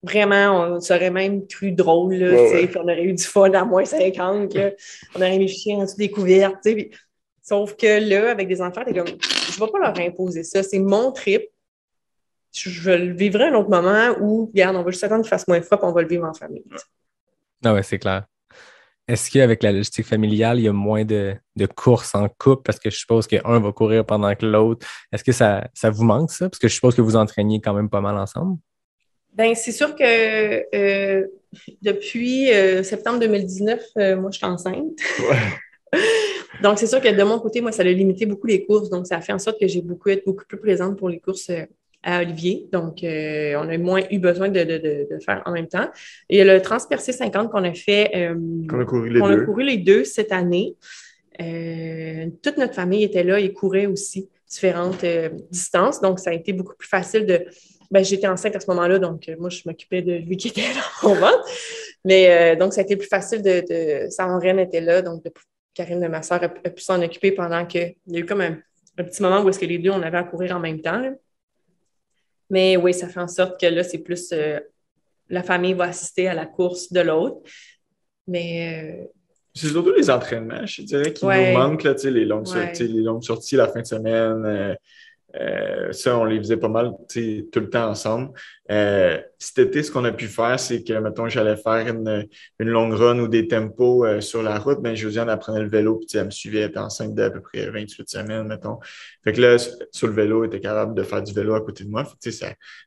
Vraiment, on serait même cru drôle, là, puis on aurait eu du fun à moins 50, là. On aurait mis le chien en dessous des couvertes, puis... Sauf que là, avec des enfants, t'es comme, je ne vais pas leur imposer ça. C'est mon trip. Je le vivrai à un autre moment où, regarde, on va juste attendre qu'il fasse moins froid et on va le vivre en famille. Ah ouais, c'est clair. Est-ce qu'avec la logistique familiale, il y a moins de courses en couple parce que je suppose qu'un va courir pendant que l'autre? Est-ce que ça vous manque, ça? Parce que je suppose que vous entraîniez quand même pas mal ensemble. Bien, c'est sûr que depuis septembre 2019, moi, je suis enceinte. Ouais. Donc, c'est sûr que de mon côté, moi, ça a limité beaucoup les courses. Donc, ça a fait en sorte que j'ai être beaucoup plus présente pour les courses à Olivier. Donc, on a moins eu besoin de faire en même temps. Et il y a le Transpercé 50 qu'on a fait. Qu'on a couru les deux cette année. Toute notre famille était là et courait aussi différentes distances. Donc, ça a été beaucoup plus facile de... Ben, j'étais enceinte à ce moment-là, donc moi, je m'occupais de lui qui était dans mon ventre. Mais donc, ça a été plus facile Sandrine était là, donc Karine, ma soeur, a pu s'en occuper pendant qu'il y a eu comme un petit moment où est-ce que les deux, on avait à courir en même temps. Là. Mais oui, ça fait en sorte que là, c'est plus la famille va assister à la course de l'autre. Mais... c'est surtout les entraînements, je dirais, qui nous manquent, là, les longues sorties la fin de semaine. Ça, on les faisait pas mal tout le temps ensemble. Cet été, ce qu'on a pu faire, c'est que, mettons, j'allais faire une longue run ou des tempos sur la route, mais Josiane apprenait le vélo, puis elle me suivait, elle était enceinte d'à peu près 28 semaines, mettons. Fait que là, sur le vélo, elle était capable de faire du vélo à côté de moi. Fait que,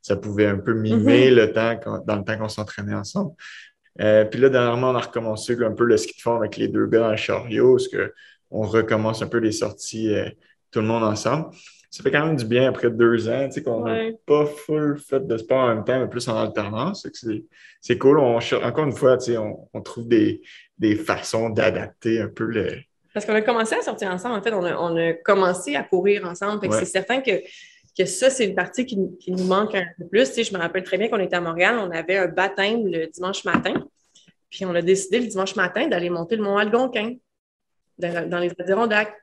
ça pouvait un peu mimer le temps dans le temps qu'on s'entraînait ensemble. Puis là, dernièrement, on a recommencé un peu le ski de fond avec les deux gars dans le chariot, parce qu'on recommence un peu les sorties tout le monde ensemble. Ça fait quand même du bien après 2 ans, qu'on n'a pas full fait de sport en même temps, mais plus en alternance. C'est cool. Encore une fois, on trouve des façons d'adapter un peu le... Parce qu'on a commencé à sortir ensemble. En fait, on a commencé à courir ensemble. Fait que c'est certain que ça, c'est une partie qui nous manque un peu plus. Je me rappelle très bien qu'on était à Montréal. On avait un baptême le dimanche matin. Puis on a décidé le dimanche matin d'aller monter le mont Algonquin dans les Adirondacks.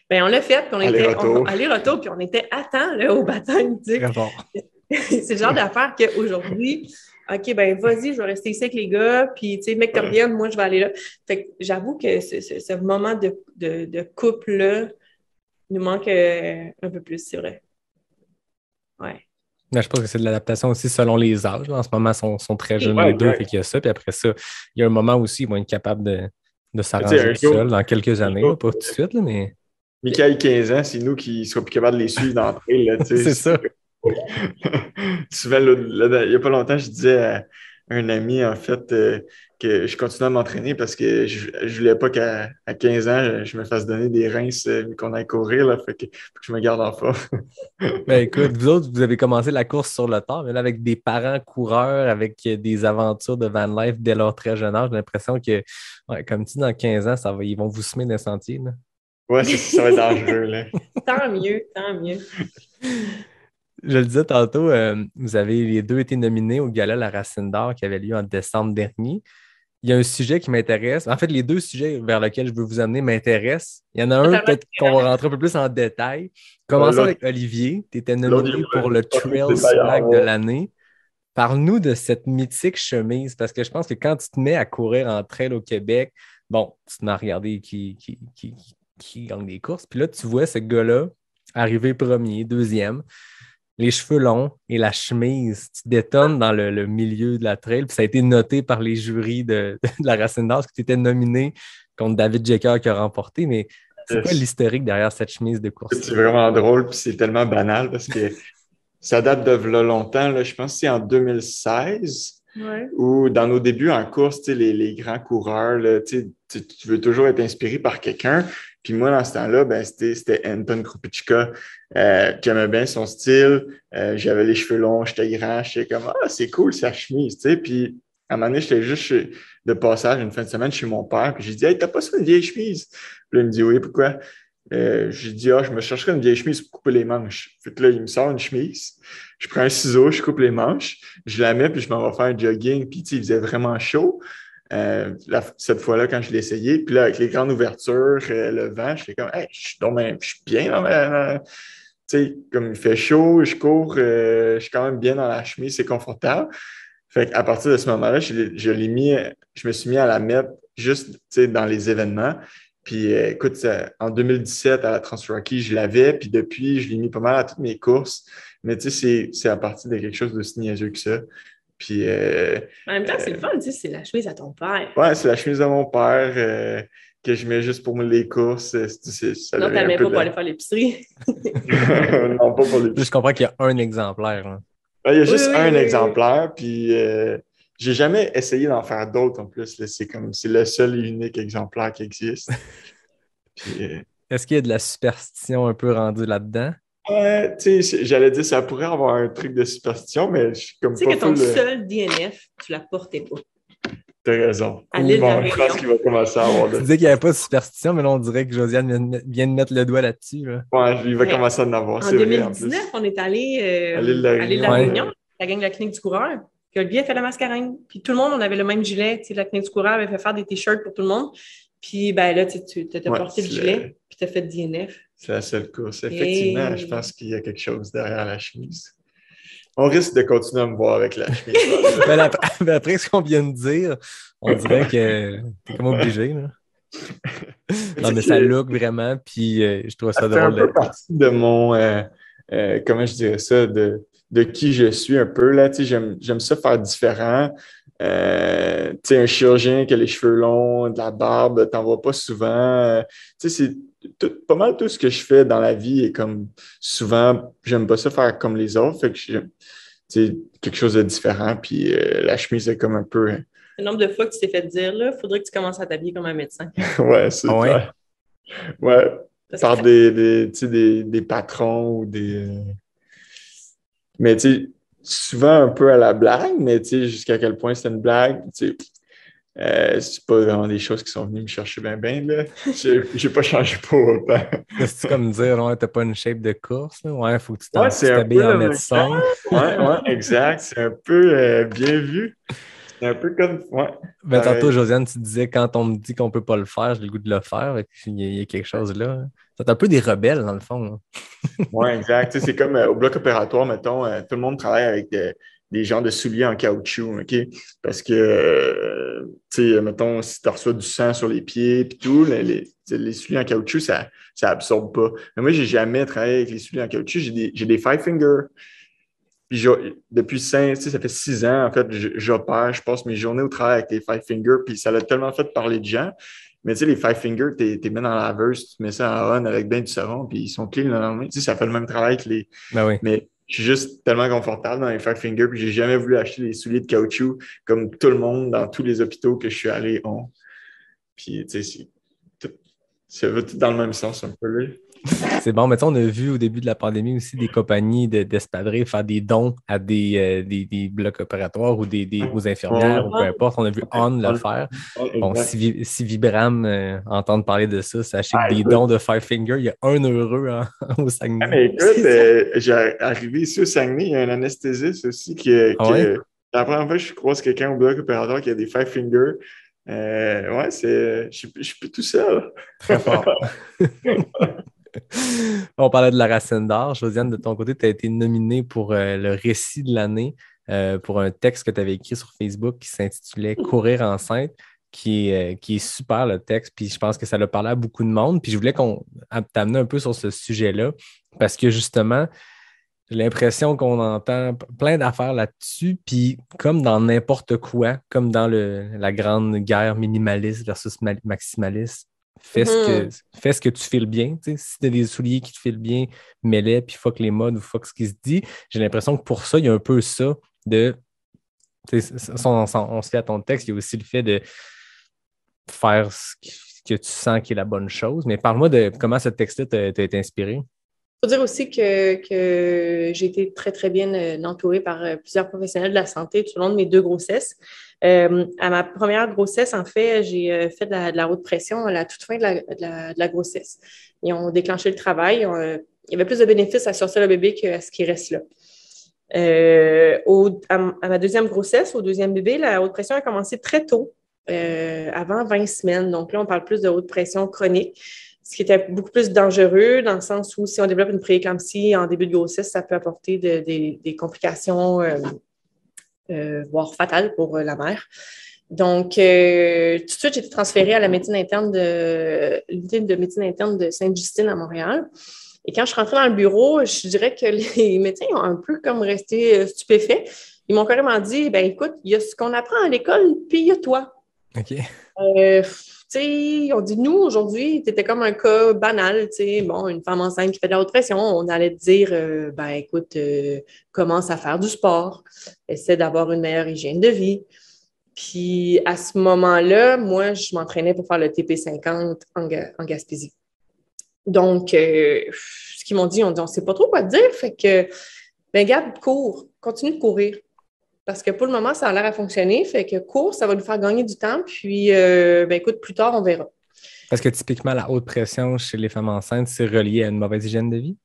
Ben, on l'a fait, puis on était aller-retour, puis on était à temps là, au baptême. C'est le genre d'affaire qu'aujourd'hui, OK, ben vas-y, je vais rester ici avec les gars, puis tu sais, mec, t'en reviens, moi, je vais aller là. Fait que j'avoue que ce moment de couple-là nous manque un peu plus, c'est vrai. Ouais. Mais je pense que c'est de l'adaptation aussi selon les âges. Là. En ce moment, ils sont très jeunes les deux, fait qu'il y a ça. Puis après ça, il y a un moment aussi, ils vont être capables de s'arranger tout seul dans quelques années, là, pas tout de suite, là, mais... Michael, 15 ans, c'est nous qui ne serons plus capables de les suivre dans le trail. C'est ça. Souvent, il n'y a pas longtemps, je disais à un ami, en fait, que je continuais à m'entraîner parce que je ne voulais pas qu'à 15 ans, je me fasse donner des rinces qu'on aille courir. Là, fait que je me garde en forme. Ben écoute, vous autres, vous avez commencé la course sur le tard, mais là, avec des parents coureurs, avec des aventures de van life dès leur très jeune âge, j'ai l'impression que, comme tu dis, dans 15 ans, ils vont vous semer des sentiers. Là. Ouais, ça va être dangereux. Là. Tant mieux. Je le disais tantôt, vous avez les deux été nominés au Gala La Racine d'Or qui avait lieu en décembre dernier. il y a un sujet qui m'intéresse. En fait, les deux sujets vers lesquels je veux vous amener m'intéressent. Il y en a un, peut-être qu'on va rentrer un peu plus en détail. Commençons avec Olivier. Tu étais nominé pour le Trail Swag de l'année. Parle-nous de cette mythique chemise, parce que je pense que quand tu te mets à courir en trail au Québec, bon, tu te mets à regarder qui gagne des courses. Puis là, tu vois ce gars-là arriver premier, deuxième, les cheveux longs et la chemise. Tu détonnes dans le milieu de la trail. Puis ça a été noté par les jurys de la Racine d'Or que tu étais nominé contre David Jecker qui a remporté. Mais c'est quoi l'historique derrière cette chemise de course? C'est vraiment drôle, puis c'est tellement banal parce que ça date de là longtemps. Là, je pense que c'est en 2016. Ouais. Ou dans nos débuts en course, les grands coureurs, là, tu veux toujours être inspiré par quelqu'un. Puis moi, dans ce temps-là, ben, c'était Anton Krupicka. J'aimais bien son style. J'avais les cheveux longs, j'étais grand. J'étais comme, ah, c'est cool sa chemise. Tu sais. Puis à un moment donné, j'étais juste de passage une fin de semaine chez mon père. Puis j'ai dit, hey, t'as pas ça une vieille chemise? Puis là, il me dit, oui, pourquoi? J'ai dit, je me chercherais une vieille chemise pour couper les manches. Fait que là, il me sort une chemise. Je prends un ciseau, je coupe les manches, je la mets, puis je m'en vais faire un jogging. Puis, tu sais, il faisait vraiment chaud. Cette fois-là, quand je l'ai essayé, puis là, avec les grandes ouvertures, le vent, j'étais comme, hey, je suis bien dans tu sais, comme il fait chaud, je cours, je suis quand même bien dans la chemise, c'est confortable. Fait qu'à partir de ce moment-là, je me suis mis à la mettre juste, tu sais, dans les événements. Puis écoute, en 2017, à la Transrocky, je l'avais, puis depuis, je l'ai mis pas mal à toutes mes courses. Mais tu sais, c'est à partir de quelque chose d'aussi niaiseux que ça. Puis, en même temps, c'est le fun, tu sais, c'est la chemise à ton père. Ouais, c'est la chemise de mon père que je mets juste pour les courses. Ça non, tu n'as pas pour aller faire l'épicerie. Non, pas pour l'épicerie. Je comprends qu'il y a un exemplaire. Hein. Il y a juste un exemplaire, puis j'ai jamais essayé d'en faire d'autres en plus. Là. C'est le seul et unique exemplaire qui existe. Puis, est-ce qu'il y a de la superstition un peu rendue là-dedans? Tu sais, j'allais dire ça pourrait avoir un truc de superstition, mais je suis comme tu sais que ton seul DNF, tu la portais pas. T'as raison. À l'île de la je pense qu'il va commencer à avoir Tu disais qu'il n'y avait pas de superstition, mais là, on dirait que Josiane vient de mettre le doigt là-dessus. Là. Ouais, il va commencer à en avoir. En 2019, on est allé à l'île de la Réunion, la gang de la clinique du coureur. Puis Olivier a fait la mascarine. Puis tout le monde, on avait le même gilet. Tu sais, la clinique du coureur avait fait faire des t-shirts pour tout le monde. Puis ben là, tu t'as porté le gilet, puis tu as fait DNF. C'est la seule course. Effectivement, je pense qu'il y a quelque chose derrière la chemise. On risque de continuer à me voir avec la chemise. Mais après ce qu'on vient de dire, on dirait que t'es comme obligé. Là. Non, mais ça look vraiment, puis je trouve ça drôle. Ça fait un peu partie de mon, comment je dirais ça, de qui je suis un peu. Là, j'aime ça faire différent. Un chirurgien qui a les cheveux longs, de la barbe, t'en vois pas souvent. C'est pas mal tout ce que je fais dans la vie et comme souvent, j'aime pas ça faire comme les autres. Fait que quelque chose de différent. Puis la chemise est comme un peu. Le nombre de fois que tu t'es fait dire, là, il faudrait que tu commences à t'habiller comme un médecin. Ouais, c'est clair. Ouais. Par des patrons ou des. Mais tu sais, souvent un peu à la blague, mais tu sais, jusqu'à quel point c'est une blague, tu sais, c'est pas vraiment des choses qui sont venues me chercher bien, là. J'ai pas changé pour autant. C'est comme dire, ouais, t'as pas une shape de course, là. Ouais, faut que tu t'habilles en médecin. Ouais, exact. C'est un peu bien vu. C'est un peu comme. Ouais. Ben, tantôt, Josiane, tu disais, quand on me dit qu'on peut pas le faire, j'ai le goût de le faire. Il y a quelque chose là. C'est un peu des rebelles, dans le fond. Oui, exact. Tu sais, c'est comme au bloc opératoire, mettons, tout le monde travaille avec des genres de souliers en caoutchouc, OK? Parce que, tu sais, mettons, si tu reçois du sang sur les pieds et tout, les souliers en caoutchouc, ça absorbe pas. Mais moi, j'ai jamais travaillé avec les souliers en caoutchouc. J'ai des Five Finger. Puis depuis ça fait 6 ans, en fait, j'opère, je passe mes journées au travail avec les Five Finger, puis ça l'a tellement fait parler de gens. Mais tu sais, les Five Finger, t'es mets dans la laveuse, tu mets ça en on avec bien du savon, puis ils sont clean le lendemain. Tu sais, ça fait le même travail que les. Ben oui. Mais je suis juste tellement confortable dans les Five Finger, puis j'ai jamais voulu acheter des souliers de caoutchouc comme tout le monde dans tous les hôpitaux que je suis allé ont. Puis tu sais, ça va tout dans le même sens un peu là. C'est bon, mais on a vu au début de la pandémie aussi des compagnies d'espadrilles faire des dons à des blocs opératoires ou aux infirmières ou peu importe. On a vu On le faire. Bon, si Vibram entend parler de ça, sachez que des dons de Five Finger, il y a 1 heureux au Saguenay. Mais écoute, j'ai arrivé ici au Saguenay, il y a un anesthésiste aussi la première fois que je croise quelqu'un au bloc opératoire qui a des Five Finger. Ouais, je suis plus tout seul. Très fort. On parlait de la racine d'or. Josiane, de ton côté, tu as été nominée pour le récit de l'année pour un texte que tu avais écrit sur Facebook qui s'intitulait Courir enceinte, qui est super le texte. Puis je pense que ça l'a parlé à beaucoup de monde. Puis je voulais t'amener un peu sur ce sujet-là parce que justement, j'ai l'impression qu'on entend plein d'affaires là-dessus, puis comme dans n'importe quoi, comme dans la grande guerre minimaliste versus maximaliste, fais ce que tu files bien. Tu sais, si tu as des souliers qui te filent bien, mets-les, puis fuck les modes ou fuck ce qui se dit. J'ai l'impression que pour ça, il y a un peu ça de. On se fait à ton texte, il y a aussi le fait de faire que tu sens qui est la bonne chose. Mais parle-moi de comment ce texte-là t'a été inspiré. Il faut dire aussi que j'ai été très, très bien entourée par plusieurs professionnels de la santé tout au long de mes 2 grossesses. À ma première grossesse, en fait, j'ai fait de la haute pression à la toute fin de la grossesse. Ils ont déclenché le travail. Il y avait plus de bénéfices à sortir le bébé qu'à ce qui reste là. À ma deuxième grossesse, au deuxième bébé, la haute pression a commencé très tôt, avant 20 semaines. Donc là, on parle plus de haute pression chronique, ce qui était beaucoup plus dangereux dans le sens où si on développe une prééclampsie en début de grossesse, ça peut apporter des complications, voire fatales pour la mère. Donc, tout de suite, j'ai été transférée à la médecine interne l'unité de médecine interne de Sainte-Justine à Montréal. Et quand je suis rentrée dans le bureau, je dirais que les médecins ont un peu comme resté stupéfaits. Ils m'ont carrément dit, ben écoute, il y a ce qu'on apprend à l'école, puis il y a toi. OK. Tu sais, on dit, nous, aujourd'hui, tu étais comme un cas banal, tu sais, bon, une femme enceinte qui fait de la haute pression, on allait te dire, ben écoute, commence à faire du sport, essaie d'avoir une meilleure hygiène de vie. Puis à ce moment-là, moi, je m'entraînais pour faire le TP50 en Gaspésie. Donc, ce qu'ils m'ont dit, on ne sait pas trop quoi te dire, fait que, ben garde, cours, continue de courir. Parce que pour le moment, ça a l'air à fonctionner. Fait que cours, ça va nous faire gagner du temps. Puis, ben écoute, plus tard, on verra. Parce que typiquement, la haute pression chez les femmes enceintes, c'est relié à une mauvaise hygiène de vie?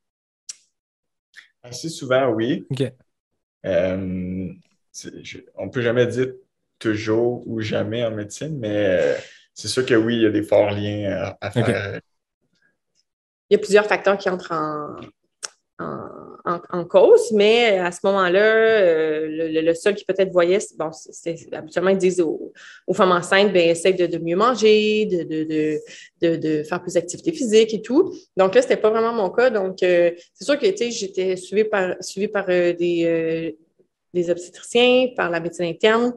Assez souvent, oui. OK. On ne peut jamais dire toujours ou jamais en médecine, mais c'est sûr que oui, il y a des forts liens à faire. Okay. Il y a plusieurs facteurs qui entrent en cause, mais à ce moment-là, le seul qui peut-être voyait, bon, c'est habituellement, ils disent aux femmes enceintes, ben, essaye de mieux manger, de faire plus d'activité physique et tout. Donc là, c'était pas vraiment mon cas. Donc, c'est sûr que, tu sais, j'étais suivie par des obstétriciens, par la médecine interne.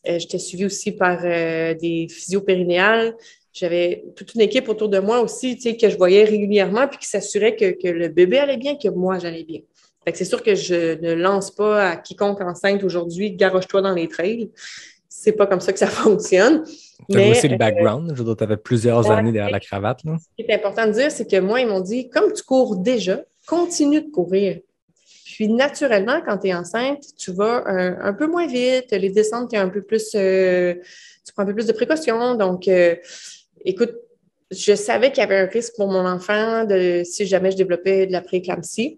J'étais suivie aussi par des physiopérinéales. J'avais toute une équipe autour de moi aussi, tu sais, que je voyais régulièrement puis qui s'assurait que le bébé allait bien, que moi, j'allais bien. Fait que c'est sûr que je ne lance pas à quiconque enceinte aujourd'hui, garoche-toi dans les trails. C'est pas comme ça que ça fonctionne. Tu as aussi le background. Je veux dire, tu avais plusieurs années derrière la cravate. Là. Ce qui est important de dire, c'est que moi, ils m'ont dit, comme tu cours déjà, continue de courir. Puis, naturellement, quand tu es enceinte, tu vas un peu moins vite. Les descentes, tu as un peu plus, tu prends un peu plus de précautions. Donc, écoute, je savais qu'il y avait un risque pour mon enfant si jamais je développais de la prééclampsie.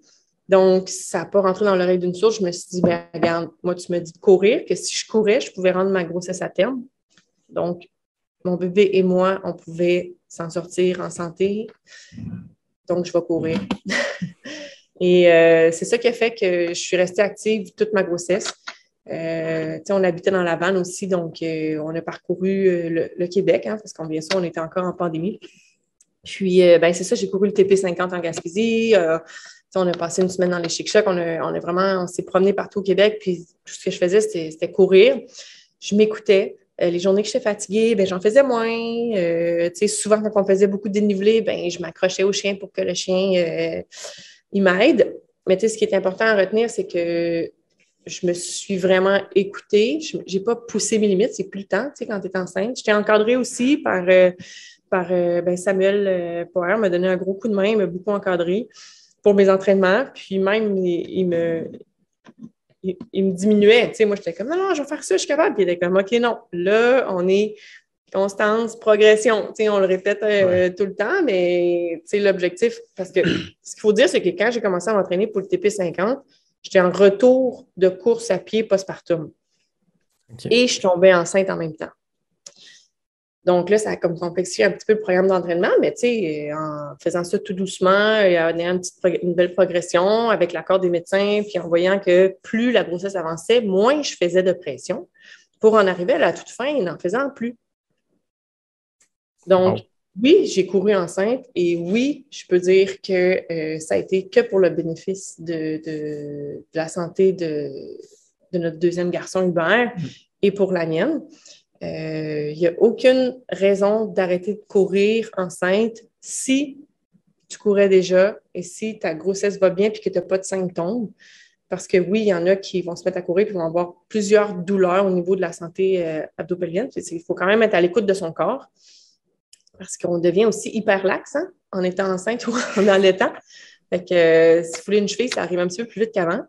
Donc, ça n'a pas rentré dans l'oreille d'une source. Je me suis dit, ben regarde, moi, tu me dis de courir, que si je courais, je pouvais rendre ma grossesse à terme. Donc, mon bébé et moi, on pouvait s'en sortir en santé. Donc, je vais courir. Et c'est ça qui a fait que je suis restée active toute ma grossesse. On habitait dans la vanne aussi, donc on a parcouru le Québec, hein, parce qu'on bien sûr, on était encore en pandémie. Puis, c'est ça, j'ai couru le TP50 en Gaspésie. On a passé une semaine dans les Chic-Chocs. On s'est promené partout au Québec. Puis, tout ce que je faisais, c'était courir. Je m'écoutais. Les journées que j'étais fatiguée, ben, j'en faisais moins. Souvent, quand on faisait beaucoup de dénivelé, ben, je m'accrochais au chien pour que le chien il m'aide. Mais ce qui est important à retenir, c'est que je me suis vraiment écoutée. Je n'ai pas poussé mes limites. C'est plus le temps, quand tu es enceinte. J'étais encadrée aussi par Samuel Poher, m'a donné un gros coup de main, il m'a beaucoup encadré pour mes entraînements. Puis même, il me diminuait. Moi, j'étais comme, non, je vais faire ça, je suis capable. Puis il était comme, OK, non. Là, on est constance, progression. On le répète tout le temps, mais l'objectif, parce que ce qu'il faut dire, c'est que quand j'ai commencé à m'entraîner pour le TP50, j'étais en retour de course à pied postpartum. Okay. Et je tombais enceinte en même temps. Donc là, ça a comme complexifié un petit peu le programme d'entraînement, mais tu sais, en faisant ça tout doucement et en ayant une belle progression avec l'accord des médecins, puis en voyant que plus la grossesse avançait, moins je faisais de pression pour en arriver à la toute fin et n'en faisant plus. Donc, oui, j'ai couru enceinte et oui, je peux dire que ça a été que pour le bénéfice de la santé de notre deuxième garçon, Hubert, et pour la mienne. Il n'y a aucune raison d'arrêter de courir enceinte si tu courais déjà et si ta grossesse va bien et que tu n'as pas de symptômes. Parce que oui, il y en a qui vont se mettre à courir et vont avoir plusieurs douleurs au niveau de la santé abdo-pelvienne. Il faut quand même être à l'écoute de son corps parce qu'on devient aussi hyper lax en étant enceinte ou en allaitant. Fait que si vous voulez une cheville, ça arrive un petit peu plus vite qu'avant.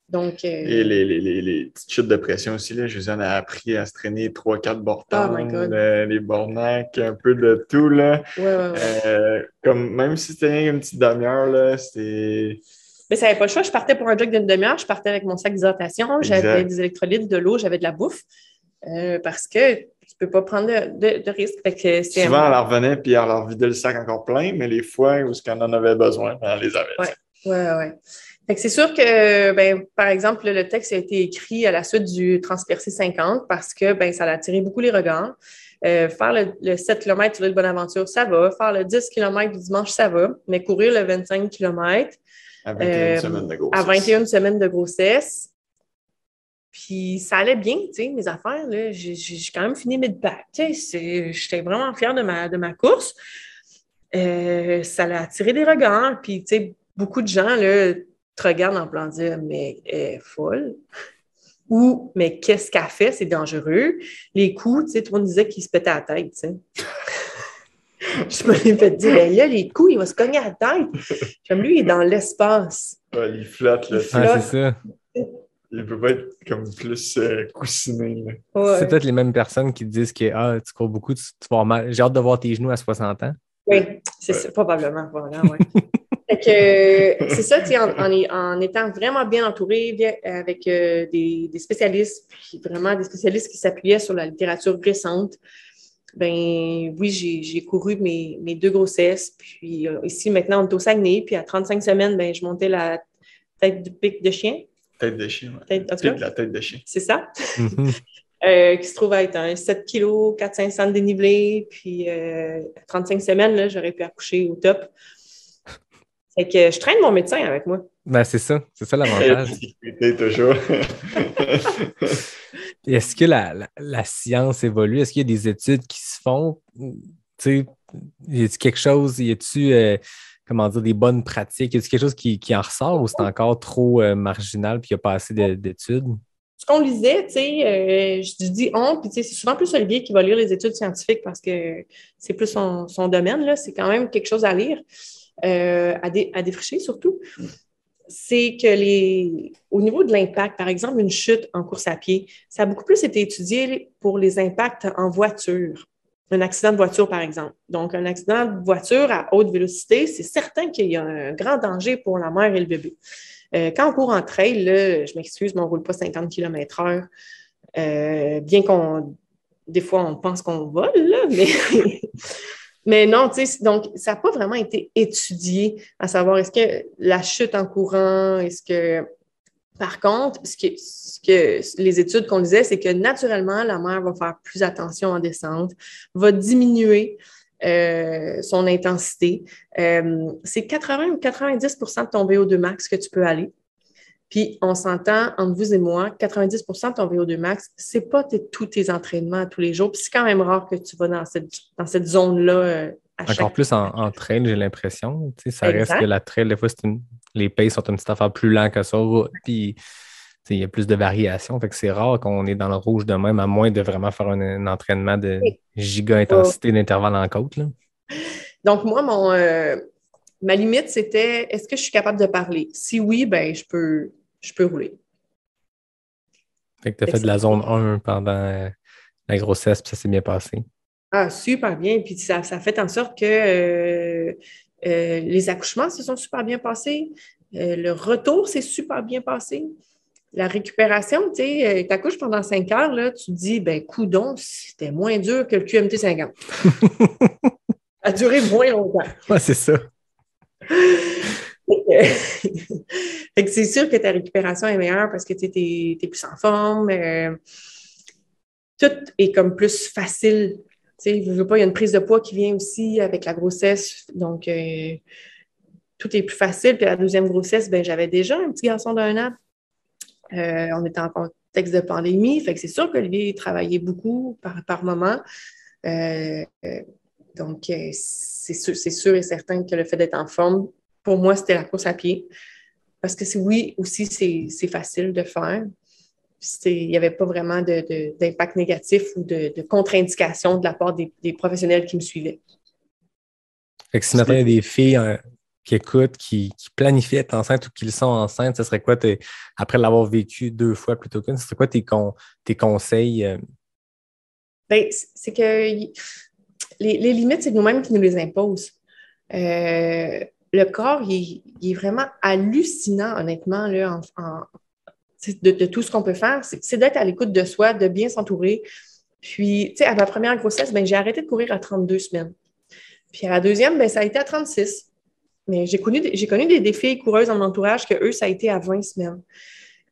Donc, et les petites chutes de pression aussi, là, Josiane a appris à se traîner 3-4 bortons, les bornacs, un peu de tout. Là. Ouais. Comme, même si c'était une petite demi-heure, là, c'était... Mais ça n'avait pas le choix. Je partais pour un jog d'une demi-heure. Je partais avec mon sac d'hydratation. J'avais des électrolytes, de l'eau, j'avais de la bouffe. Parce que tu ne peux pas prendre de risque. Fait que souvent, elle en revenait puis elle leur vidait le sac encore plein, mais les fois où elle en avait besoin, elle les avait. Ouais. Fait que c'est sûr que, par exemple, le texte a été écrit à la suite du Transpercé 50 parce que ça a attiré beaucoup les regards. Faire le 7 km sur l'île Bonaventure, ça va. Faire le 10 km du dimanche, ça va. Mais courir le 25 km à 21 semaines de grossesse. À 21 semaines de grossesse. Puis ça allait bien, tu sais, mes affaires. Là, j'ai quand même fini mid-pack. J'étais vraiment fière de ma course. Ça a attiré des regards. Puis, tu sais, beaucoup de gens là, te regardent en plan de dire « mais elle est folle ». Ou « mais qu'est-ce qu'elle fait? C'est dangereux ». Les coups, tu sais, tout le monde disait qu'il se pétait à la tête, tu sais. Je me l'ai fait dire « ben là, les coups, il va se cogner à la tête ». Comme lui, il est dans l'espace. Ouais, il flotte, là. C'est ça. Il peut pas être comme plus coussiné. Ouais. C'est peut-être les mêmes personnes qui disent que tu cours beaucoup, tu vas avoir mal. J'ai hâte de voir tes genoux à 60 ans. Oui, c'est ça, probablement. Voilà, ouais. Fait que c'est ça, en étant vraiment bien entouré avec des spécialistes, puis vraiment des spécialistes qui s'appuyaient sur la littérature récente. Oui, j'ai couru mes 2 grossesses. Puis ici, maintenant, on est au Saguenay. Puis à 35 semaines, je montais la tête de pic de chien. Tête de chien, oui. La tête de chien. C'est ça. Qui se trouve à être un 7 kg, 400-500 de dénivelé. Puis à 35 semaines, là, j'aurais pu accoucher au top. Fait que je traîne mon médecin avec moi. C'est ça l'avantage. Toujours. Est-ce que la science évolue? Est-ce qu'il y a des études qui se font? Tu sais, y a-t-il quelque chose, des bonnes pratiques? Y a-t-il quelque chose qui en ressort ou c'est encore trop marginal puis il n'y a pas assez d'études? Ce qu'on lisait, tu sais, je dis on, puis tu sais, c'est souvent plus Olivier qui va lire les études scientifiques parce que c'est plus son domaine, là. C'est quand même quelque chose à lire, à défricher surtout. C'est que au niveau de l'impact, par exemple, une chute en course à pied, ça a beaucoup plus été étudié pour les impacts en voiture. Un accident de voiture, par exemple. Donc, un accident de voiture à haute vélocité, c'est certain qu'il y a un grand danger pour la mère et le bébé. Quand on court en trail, là, je m'excuse, mais on ne roule pas 50 km/h. Bien des fois, on pense qu'on vole, là, mais non, tu sais, donc, ça n'a pas vraiment été étudié à savoir est-ce que la chute en courant, par contre, ce que les études qu'on lisait, c'est que naturellement, la mère va faire plus attention en descente, va diminuer son intensité. C'est 80 ou 90 de ton VO2 max que tu peux aller. Puis, on s'entend, entre vous et moi, 90 de ton VO2 max, c'est pas tous tes entraînements tous les jours. Puis, c'est quand même rare que tu vas dans cette zone-là Encore plus en trail, j'ai l'impression. Tu sais, ça reste que la trail, des fois, les paces sont une petite affaire plus lente que ça. Puis, il y a plus de variations. Fait que c'est rare qu'on est dans le rouge de même, à moins de vraiment faire un entraînement de giga-intensité d'intervalle en côte. Là. Donc, moi, ma limite, c'était est-ce que je suis capable de parler? Si oui, je peux rouler. Fait que tu as fait de la zone 1 pendant la grossesse, puis ça s'est bien passé. Ah, super bien. Puis ça fait en sorte que les accouchements se sont super bien passés. Le retour s'est super bien passé. La récupération, tu sais, t'accouches pendant 5 heures, là, tu te dis, ben, coudonc, c'était moins dur que le QMT 50. Ça a duré moins longtemps. Ouais, c'est ça. Fait que c'est sûr que ta récupération est meilleure parce que tu es plus en forme. Tout est comme plus facile. Tu sais, je veux pas, il y a une prise de poids qui vient aussi avec la grossesse. Donc, tout est plus facile. Puis la deuxième grossesse, ben, j'avais déjà un petit garçon d'1 an. On était en contexte de pandémie. Fait que c'est sûr qu'Olivier travaillait beaucoup par moment. Donc, c'est sûr et certain que le fait d'être en forme, pour moi, c'était la course à pied. Parce que oui, aussi, c'est facile de faire. Il n'y avait pas vraiment d'impact négatif ou de contre-indication de la part des professionnels qui me suivaient. Fait que si maintenant il y a des filles qui écoutent, qui planifient être enceintes ou qui le sont enceintes, ce serait quoi, après l'avoir vécu 2 fois plutôt qu'une, ce serait quoi tes conseils? Bien, c'est que les limites, c'est nous-mêmes qui nous les imposent. Le corps, il est vraiment hallucinant, honnêtement, là, de tout ce qu'on peut faire. C'est d'être à l'écoute de soi, de bien s'entourer. Puis, tu sais, à ma première grossesse, ben, j'ai arrêté de courir à 32 semaines. Puis à la deuxième, ben, ça a été à 36. Mais j'ai connu des filles coureuses dans mon entourage que eux, ça a été à 20 semaines.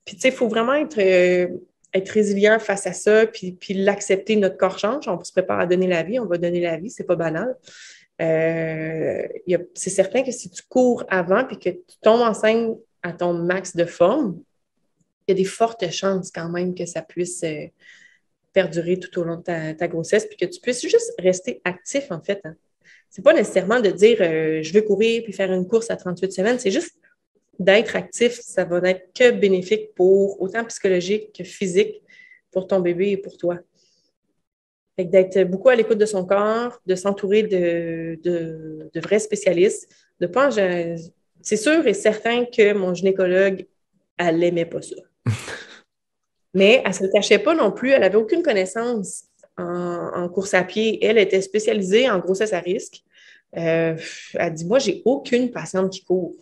Puis, tu sais, il faut vraiment être résilient face à ça, puis l'accepter. Notre corps change. On se prépare à donner la vie. On va donner la vie. C'est pas banal. C'est certain que si tu cours avant puis que tu tombes enceinte à ton max de forme, il y a des fortes chances quand même que ça puisse perdurer tout au long de ta grossesse puis que tu puisses juste rester actif, en fait. Hein. C'est pas nécessairement de dire je veux courir puis faire une course à 38 semaines. C'est juste d'être actif. Ça va n'être que bénéfique pour autant psychologique que physique pour ton bébé et pour toi. Fait que d'être beaucoup à l'écoute de son corps, de s'entourer de vrais spécialistes, de pas. C'est sûr et certain que mon gynécologue, elle n'aimait pas ça. Mais elle ne se le cachait pas non plus. Elle n'avait aucune connaissance en course à pied. Elle était spécialisée en grossesse à risque. Elle dit, moi, j'ai aucune patiente qui court.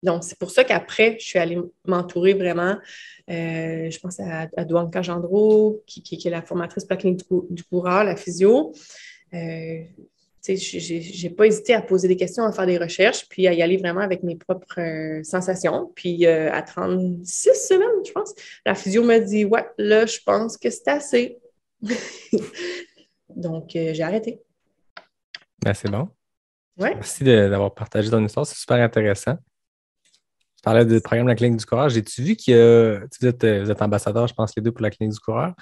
Donc, c'est pour ça qu'après, je suis allée m'entourer vraiment. Je pense à Douanka Gendreau, qui est la formatrice pour la clinique du coureur, la physio. Je n'ai pas hésité à poser des questions, à faire des recherches, puis à y aller vraiment avec mes propres sensations. Puis à 36 semaines, je pense, la physio m'a dit « Ouais, là, je pense que c'est assez. » Donc, j'ai arrêté. Ben, c'est bon. Ouais. Merci d'avoir partagé ton histoire. C'est super intéressant. Tu parlais du programme de la Clinique du coureur. J'ai-tu vu vous êtes ambassadeur, je pense, les deux pour la Clinique du coureur.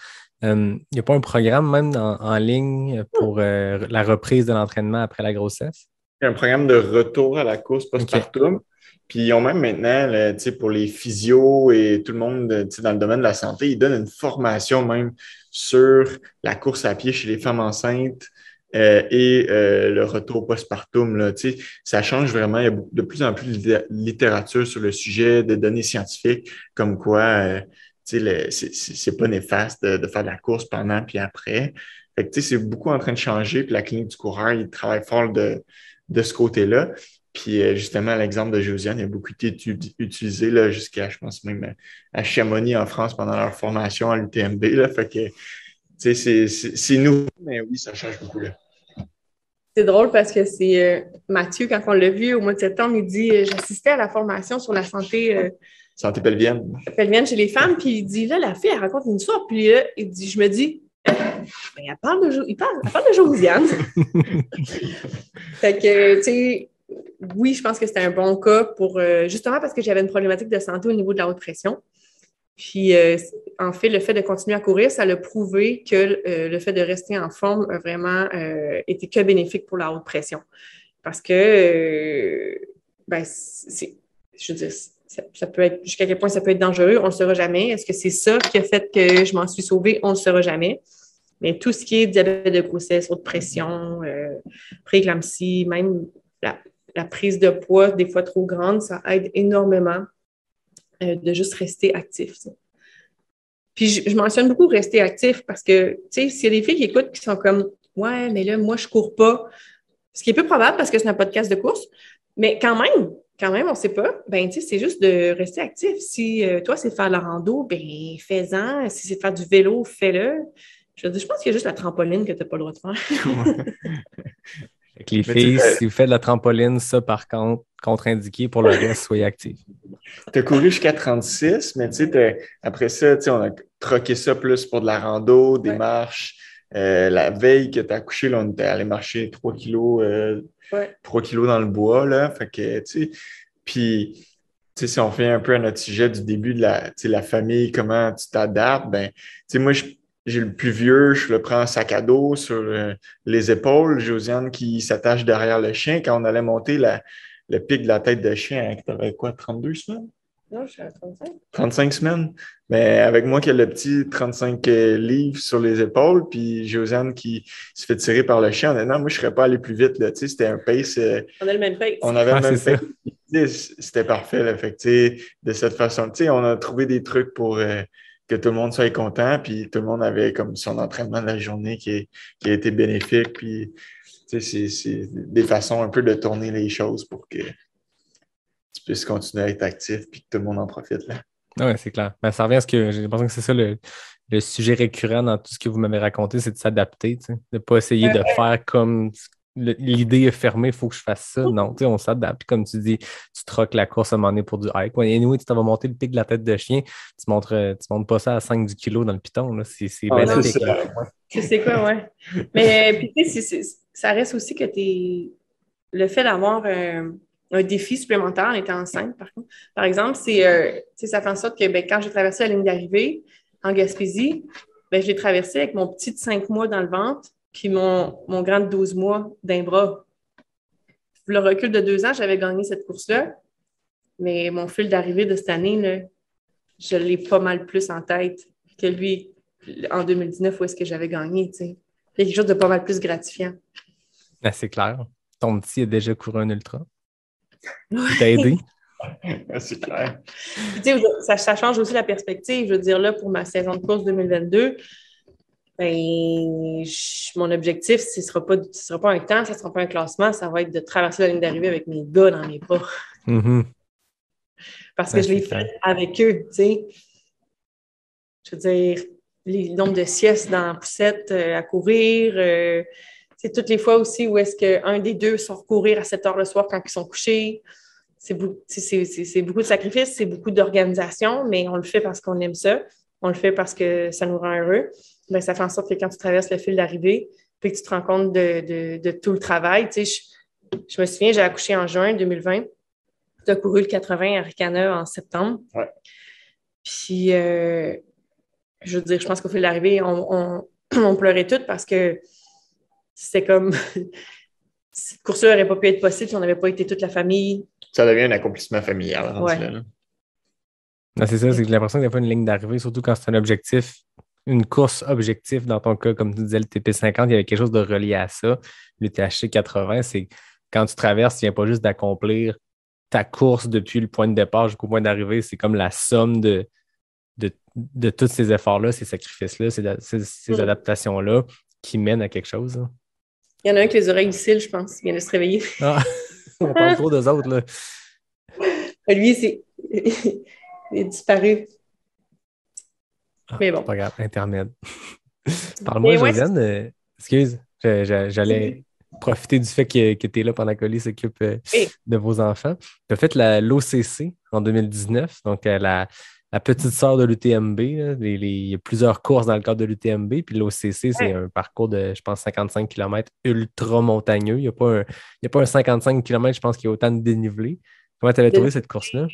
Il n'y a pas un programme même en ligne pour la reprise de l'entraînement après la grossesse? Il y a un programme de retour à la course postpartum. Okay. Puis ils ont même maintenant, pour les physios et tout le monde dans le domaine de la santé, ils donnent une formation même sur la course à pied chez les femmes enceintes. Le retour postpartum, là, ça change vraiment. Il y a de plus en plus de littérature sur le sujet, de données scientifiques, comme quoi c'est pas néfaste de faire de la course pendant puis après. Fait que c'est beaucoup en train de changer. Puis la clinique du coureur, il travaille fort de ce côté-là. Puis justement, l'exemple de Josiane, il a beaucoup été utilisé là, jusqu'à, je pense même à Chamonix en France pendant leur formation à l'UTMB. Là. Fait que c'est nouveau, mais oui, ça change beaucoup. Là. C'est drôle parce que c'est Mathieu, quand on l'a vu au mois de septembre, il dit j'assistais à la formation sur la santé. Santé pelvienne. Pelvienne chez les femmes, puis il dit là, la fille, elle raconte une histoire, puis là, je me dis elle parle de Josiane. Fait que, tu sais, oui, je pense que c'était un bon cas pour justement parce que j'avais une problématique de santé au niveau de la haute pression. Puis, en fait, le fait de continuer à courir, ça l'a prouvé que le fait de rester en forme a vraiment été que bénéfique pour la haute pression. Parce que, je veux dire, ça peut être, jusqu'à quel point ça peut être dangereux, on ne le saura jamais. Est-ce que c'est ça qui a fait que je m'en suis sauvée? On ne le saura jamais. Mais tout ce qui est diabète de grossesse, haute pression, prééclampsie, même la prise de poids, des fois trop grande, ça aide énormément de juste rester actif. Ça. Puis je mentionne beaucoup rester actif parce que, tu sais, s'il y a des filles qui écoutent qui sont comme « Ouais, mais là, moi, je cours pas », ce qui est peu probable parce que c'est un podcast de course, mais quand même, quand même, on ne sait pas. Ben, tu sais, c'est juste de rester actif. Si toi, c'est de faire de la rando, ben, fais-en. Si c'est de faire du vélo, fais-le. Je veux dire, je pense qu'il y a juste la trampoline que tu n'as pas le droit de faire. Avec les filles, si vous faites de la trampoline, ça, par contre, contre-indiqué. Pour le reste, soyez actifs. Tu as couru jusqu'à 36, mais tu sais, après ça, tu sais, on a troqué ça plus pour de la rando, des marches. La veille que tu as accouché, là, on était allé marcher 3 kilos, 3 kilos dans le bois, là. Fait que, tu sais, puis, tu sais, si on fait un peu à notre sujet du début de tu sais, la famille, comment tu t'adaptes, ben, tu sais, moi, j'ai le plus vieux, je le prends en sac à dos sur les épaules. Josiane qui s'attache derrière le chien. Quand on allait monter le pic de la tête de chien, tu avais quoi, 32 semaines? Non, je suis à 35. 35 semaines. Mais avec moi qui a le petit 35 livres sur les épaules, puis Josiane qui se fait tirer par le chien, honnêtement, moi, je ne serais pas allé plus vite. Là. Tu sais, c'était un pace. On a le même pace. On avait le même pace. C'était parfait. Là. Fait que, tu sais, de cette façon, tu sais, on a trouvé des trucs pour que tout le monde soit content, puis tout le monde avait comme son entraînement de la journée qui a été bénéfique. Puis, tu sais, c'est des façons un peu de tourner les choses pour que tu puisses continuer à être actif puis que tout le monde en profite. Là. Oui, c'est clair. Ben, ça revient à ce que j'ai l'impression que c'est ça le sujet récurrent dans tout ce que vous m'avez raconté, c'est de s'adapter, tu sais, de ne pas essayer de faire comme l'idée est fermée, il faut que je fasse ça. Non, tu sais, on s'adapte. Puis comme tu dis, tu troques la course à un moment donné pour du hike. Ouais, anyway, tu t'en vas monter le pic de la tête de chien, tu montes pas ça à 5 du kilo dans le piton. Là. C'est bénéfique. Tu sais quoi, ouais. Mais puis tu sais, ça reste aussi que le fait d'avoir un défi supplémentaire en étant enceinte, par contre. Par exemple, ça fait en sorte que quand j'ai traversé la ligne d'arrivée en Gaspésie, ben, je l'ai traversée avec mon petit de 5 mois dans le ventre puis mon grand de 12 mois d'un bras. Le recul de 2 ans, j'avais gagné cette course-là, mais mon fil d'arrivée de cette année, là, je l'ai pas mal plus en tête que lui en 2019 où est-ce que j'avais gagné. Tu sais. Il y a quelque chose de pas mal plus gratifiant. Ben, c'est clair. Ton petit a déjà couru un ultra. Il t'a aidé? C'est clair. Puis, ça change aussi la perspective. Je veux dire, là, pour ma saison de course 2022, ben, mon objectif, ce ne sera pas un temps, ce ne sera pas un classement, ça va être de traverser la ligne d'arrivée avec mes gars dans mes bras. Mm-hmm. Parce que je l'ai fait avec eux, tu sais. Je veux dire, les nombres de siestes dans la poussette à courir, c'est toutes les fois aussi où est-ce qu'un des deux sort courir à 7 heures le soir quand ils sont couchés. C'est beaucoup de sacrifices, c'est beaucoup d'organisation, mais on le fait parce qu'on aime ça. On le fait parce que ça nous rend heureux. Ben, ça fait en sorte que quand tu traverses le fil d'arrivée, puis que tu te rends compte de tout le travail. Tu sais, je me souviens, j'ai accouché en juin 2020. Tu as couru le 80 à Ricana en septembre. Ouais. Puis, je veux dire, je pense qu'au fil d'arrivée, on pleurait toutes parce que c'était comme... Cette course-là n'aurait pas pu être possible si on n'avait pas été toute la famille. Ça devient un accomplissement familial. Ouais. Là. Non, c'est ça, c'est que j'ai l'impression qu'il n'y a pas une ligne d'arrivée, surtout quand c'est un objectif, une course objectif dans ton cas, comme tu disais, le TP50, il y avait quelque chose de relié à ça. Le THC 80, c'est quand tu traverses, tu ne viens pas juste d'accomplir ta course depuis le point de départ jusqu'au point d'arrivée, c'est comme la somme de tous ces efforts-là, ces sacrifices-là, ces adaptations-là qui mènent à quelque chose. Hein. Il y en a un qui les oreilles difficiles, je pense. Il vient de se réveiller. Ah, on parle trop d'eux autres, là. Lui, il est disparu. Mais bon. Pas grave, Internet. Parle-moi, Josiane. Excuse, j'allais profiter du fait que tu es là pendant qu'Oli s'occupe de vos enfants. Tu as fait l'OCC en 2019, donc la petite sœur de l'UTMB. Il y a plusieurs courses dans le cadre de l'UTMB, puis l'OCC, c'est un parcours de, je pense, 55 km ultra montagneux. Il n'y a pas un 55 km, je pense, qui a autant de dénivelé. Comment tu avais trouvé cette course-là?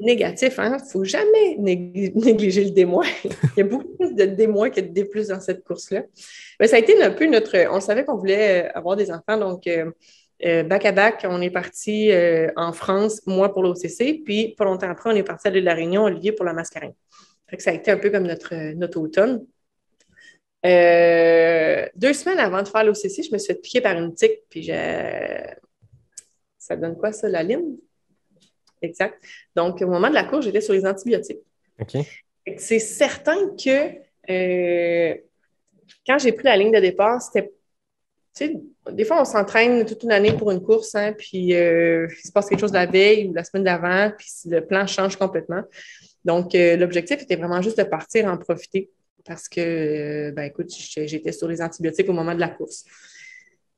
Négatif, hein? Il ne faut jamais négliger le D-. Il y a beaucoup plus de D- que de D+ dans cette course-là. Mais ça a été un peu on savait qu'on voulait avoir des enfants, donc back-à-back, on est parti en France, moi pour l'OCC, puis pas longtemps après, on est parti à l'île de la Réunion, Olivier pour la Mascaregne. Fait que ça a été un peu comme notre automne. 2 semaines avant de faire l'OCC, je me suis fait piquer par une tique, puis ça donne quoi ça, la lime? Exact. Donc, au moment de la course, j'étais sur les antibiotiques. OK. C'est certain que quand j'ai pris la ligne de départ, c'était, tu sais, des fois, on s'entraîne toute une année pour une course, hein, puis il se passe quelque chose la veille ou la semaine d'avant, puis le plan change complètement. Donc, l'objectif était vraiment juste de partir, en profiter, parce que, écoute, j'étais sur les antibiotiques au moment de la course.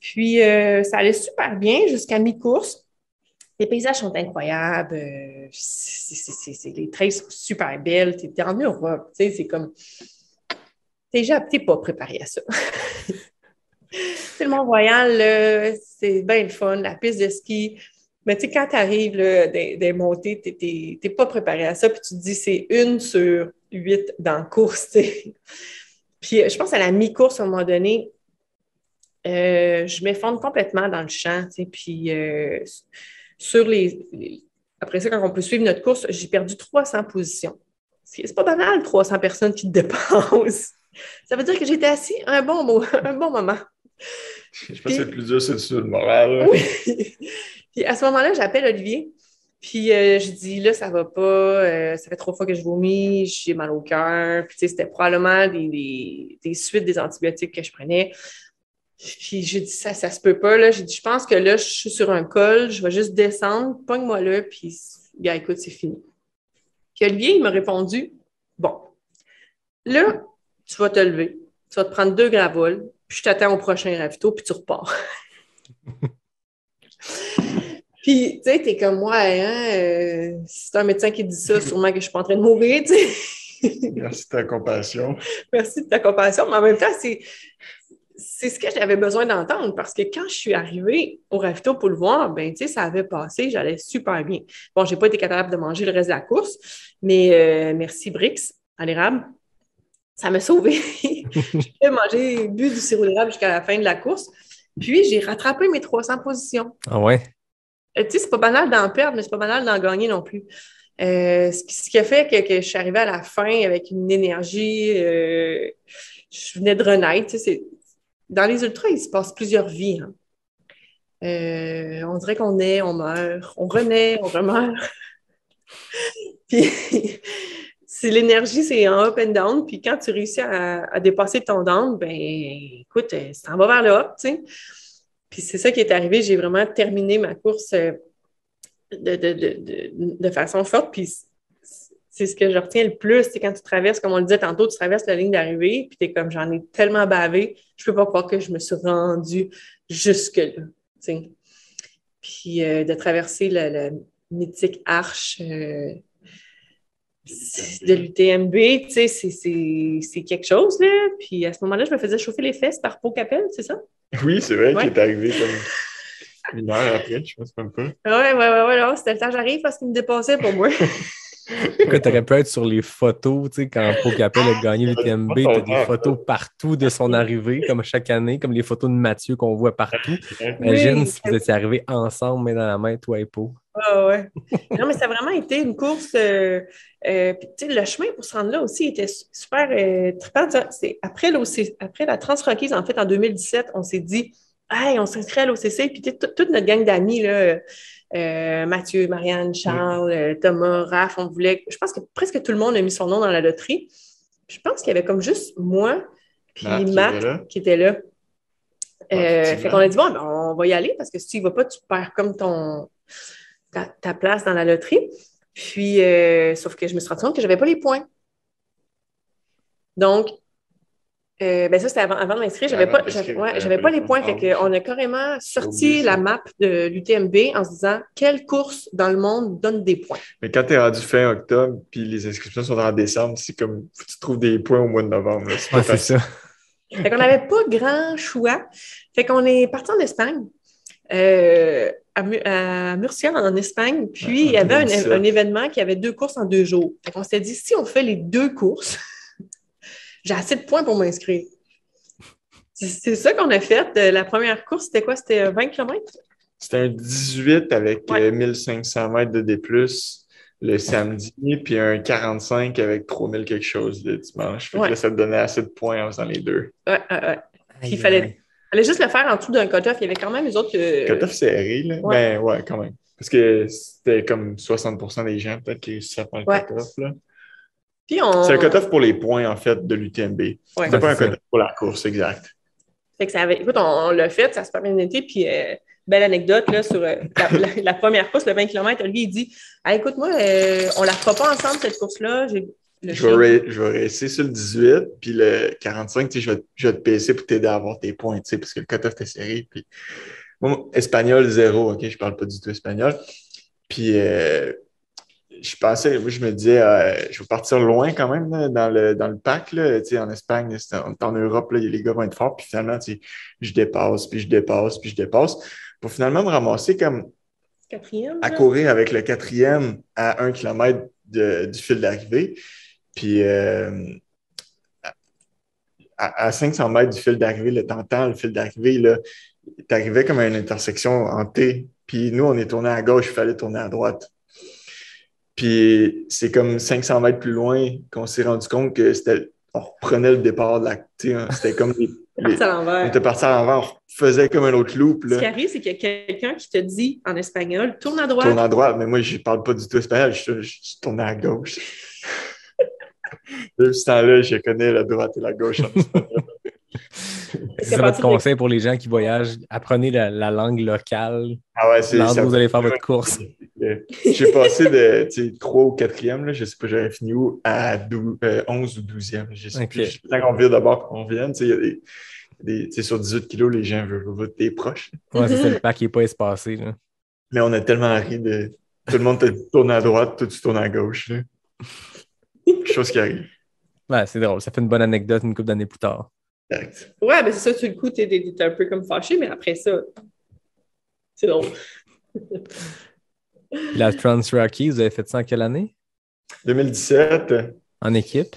Puis, ça allait super bien jusqu'à mi-course. Les paysages sont incroyables. Les trails sont super belles. T'es en Europe, tu sais, c'est comme... T'es pas préparé à ça. C'est le Mont-Royal, là, c'est bien le fun, la piste de ski. Mais tu sais, quand tu arrives des montées, tu n'es pas préparé à ça, puis tu te dis c'est 1 sur 8 dans la course, tu sais. Puis je pense à la mi-course, à un moment donné, je m'effondre complètement dans le champ, tu sais, puis après ça, quand on peut suivre notre course, j'ai perdu 300 positions. C'est pas banal, 300 personnes qui te dépassent. Ça veut dire que j'étais assis un bon moment. Je pense que c'est le plus dur, c'est le moral. Oui. Puis à ce moment-là, j'appelle Olivier. Puis je dis, là, ça va pas. Ça fait 3 fois que je vomis. J'ai mal au cœur. Puis tu sais, c'était probablement des suites des antibiotiques que je prenais. Puis j'ai dit, ça se peut pas. Là. J'ai dit, je pense que là, je suis sur un col. Je vais juste descendre. Pogne-moi là. Puis, gars, écoute, c'est fini. Puis Olivier, il m'a répondu, bon, là, tu vas te lever. Tu vas te prendre 2 gravoles. Puis je t'attends au prochain ravito, puis tu repars. Puis, tu sais, t'es comme moi, hein, si c'est un médecin qui dit ça, sûrement que je suis pas en train de mourir, tu sais. Merci de ta compassion. Merci de ta compassion, mais en même temps, c'est ce que j'avais besoin d'entendre, parce que quand je suis arrivée au ravito pour le voir, ben, tu sais, ça avait passé, j'allais super bien. Bon, j'ai pas été capable de manger le reste de la course, mais merci Brix à l'érable. Ça m'a sauvée. J'ai bu du sirop d'érable jusqu'à la fin de la course. Puis, j'ai rattrapé mes 300 positions. Ah ouais? Tu sais, c'est pas banal d'en perdre, mais c'est pas banal d'en gagner non plus. Ce qui a fait que je suis arrivée à la fin avec une énergie. Je venais de renaître. Tu sais, dans les ultras, il se passe plusieurs vies. Hein. On dirait qu'on naît, on meurt, on renaît, on remeurt. Puis... l'énergie, c'est en up and down. Puis quand tu réussis à dépasser ton down, ben écoute, ça va vers le up, tu sais. Puis c'est ça qui est arrivé. J'ai vraiment terminé ma course de façon forte. Puis c'est ce que je retiens le plus. C'est quand tu traverses, comme on le disait tantôt, tu traverses la ligne d'arrivée, puis tu es comme, j'en ai tellement bavé, je peux pas croire que je me suis rendue jusque-là, tu sais. Puis de traverser la mythique arche... de l'UTMB, tu sais, c'est quelque chose, là. Puis à ce moment-là, je me faisais chauffer les fesses par Pau Capel, c'est ça? Oui, c'est vrai qu'il est arrivé comme 1 heure après, je pense même pas. Ouais, c'était le temps j'arrive parce qu'il me dépassait pour moi. Tu aurais pu être sur les photos, tu sais, quand Pau Capel a gagné l'UTMB, tu as des photos partout de son arrivée, comme chaque année, comme les photos de Mathieu qu'on voit partout. Imagine si vous étiez arrivés ensemble, main dans la main, toi et Pau. Ah ouais. Non, mais ça a vraiment été une course. Puis, tu sais, le chemin pour se rendre là aussi était super trippant. C'est après la Transrockies, en fait, en 2017, on s'est dit, hey, on s'inscrit à l'OCC. Puis, toute notre gang d'amis, là, Mathieu, Marianne, Charles, Thomas, Raph, on voulait. Je pense que presque tout le monde a mis son nom dans la loterie. Puis, je pense qu'il y avait comme juste moi, puis Matt qui était là. Fait qu'on a dit, bon, ben, on va y aller parce que si tu y vas pas, tu perds comme ta place dans la loterie. Puis, sauf que je me suis rendu compte que je n'avais pas les points. Donc, ben ça, c'était avant de m'inscrire. J'avais pas les points. Fait qu'on a carrément sorti la map de l'UTMB en se disant quelle course dans le monde donne des points. Mais quand tu es rendu fin octobre puis les inscriptions sont en décembre, c'est comme faut que tu trouves des points au mois de novembre. Là. C'est ça. Fait qu'on n'avait pas grand choix. Fait qu'on est parti en Espagne. À Murcia, en Espagne. Puis, il y avait un événement qui avait 2 courses en 2 jours. Fait qu'on s'était dit, si on fait les 2 courses, j'ai assez de points pour m'inscrire. C'est ça qu'on a fait. La première course, c'était quoi? C'était 20 km? C'était un 18 avec 1500 mètres de D+, le samedi, puis un 45 avec 3000 quelque chose le dimanche. Fait que là, ça te donnait assez de points en faisant les 2. Ouais. Puis, il fallait juste le faire en dessous d'un cut-off. Il y avait quand même les autres... Cut-off serré, là. Ouais. Ben, ouais, quand même. Parce que c'était comme 60% des gens, peut-être, qui ça prend le cut-off, là. Puis c'est un cut-off pour les points, en fait, de l'UTMB. Ouais. C'était pas un cut-off pour la course, exact. Fait que écoute, on l'a fait, ça a super bien été, puis belle anecdote là, sur la première course, le 20 km, Olivier, il dit « Écoute, moi, on la fera pas ensemble, cette course-là. » Je vais rester sur le 18, puis le 45, tu sais, je vais te pacer pour t'aider à avoir tes points, tu sais, parce que le cut-off était serré. Puis, moi, espagnol, 0, OK? Je parle pas du tout espagnol. Puis, je pensais, moi, je me disais, je vais partir loin quand même là, dans le pack, là, tu sais, en Espagne, en Europe, là, les gars vont être forts. Puis finalement, tu sais, je dépasse, puis je dépasse, puis je dépasse. Pour finalement me ramasser comme quatrième, à courir avec le 4e à 1 km du fil d'arrivée. Puis à 500 mètres du fil d'arrivée, t'entends le fil d'arrivée, là, t'arrivais comme à une intersection en T. Puis nous, on est tourné à gauche, il fallait tourner à droite. Puis c'est comme 500 mètres plus loin qu'on s'est rendu compte que on reprenait le départ de la... C'était comme on était parti à l'envers, on faisait comme un autre loop. Là. Ce qui arrive, c'est qu'il y a quelqu'un qui te dit en espagnol, tourne à droite. Tourne à droite, mais moi, je parle pas du tout espagnol, je tournais à gauche. Depuis ce temps-là, je connais la droite et la gauche en espagnol. C'est votre conseil pour les gens qui voyagent. Apprenez la langue locale. Ah ouais, c'est l'endroit où vous allez faire votre course. J'ai passé de 3 au 4e, là, je sais pas, j'aurais fini où, à 11 ou 12e. Je sais plus. Tant qu'on vient d'abord qu'on vienne, il y a des sur 18 kilos, les gens veulent tes proches. Ouais, c'est ça, le pack n'est pas espacé. Là. Mais on a tellement ri de. Tout le monde te tourne à droite, toi tu tournes à gauche. Là. Quelque chose qui arrive. Ouais, c'est drôle. Ça fait une bonne anecdote une couple d'années plus tard. Direct. Ouais, ben c'est ça, sur le coup, t'es un peu comme fâché, mais après ça, c'est drôle. La Trans-Rocky, vous avez fait ça en quelle année? 2017. En équipe?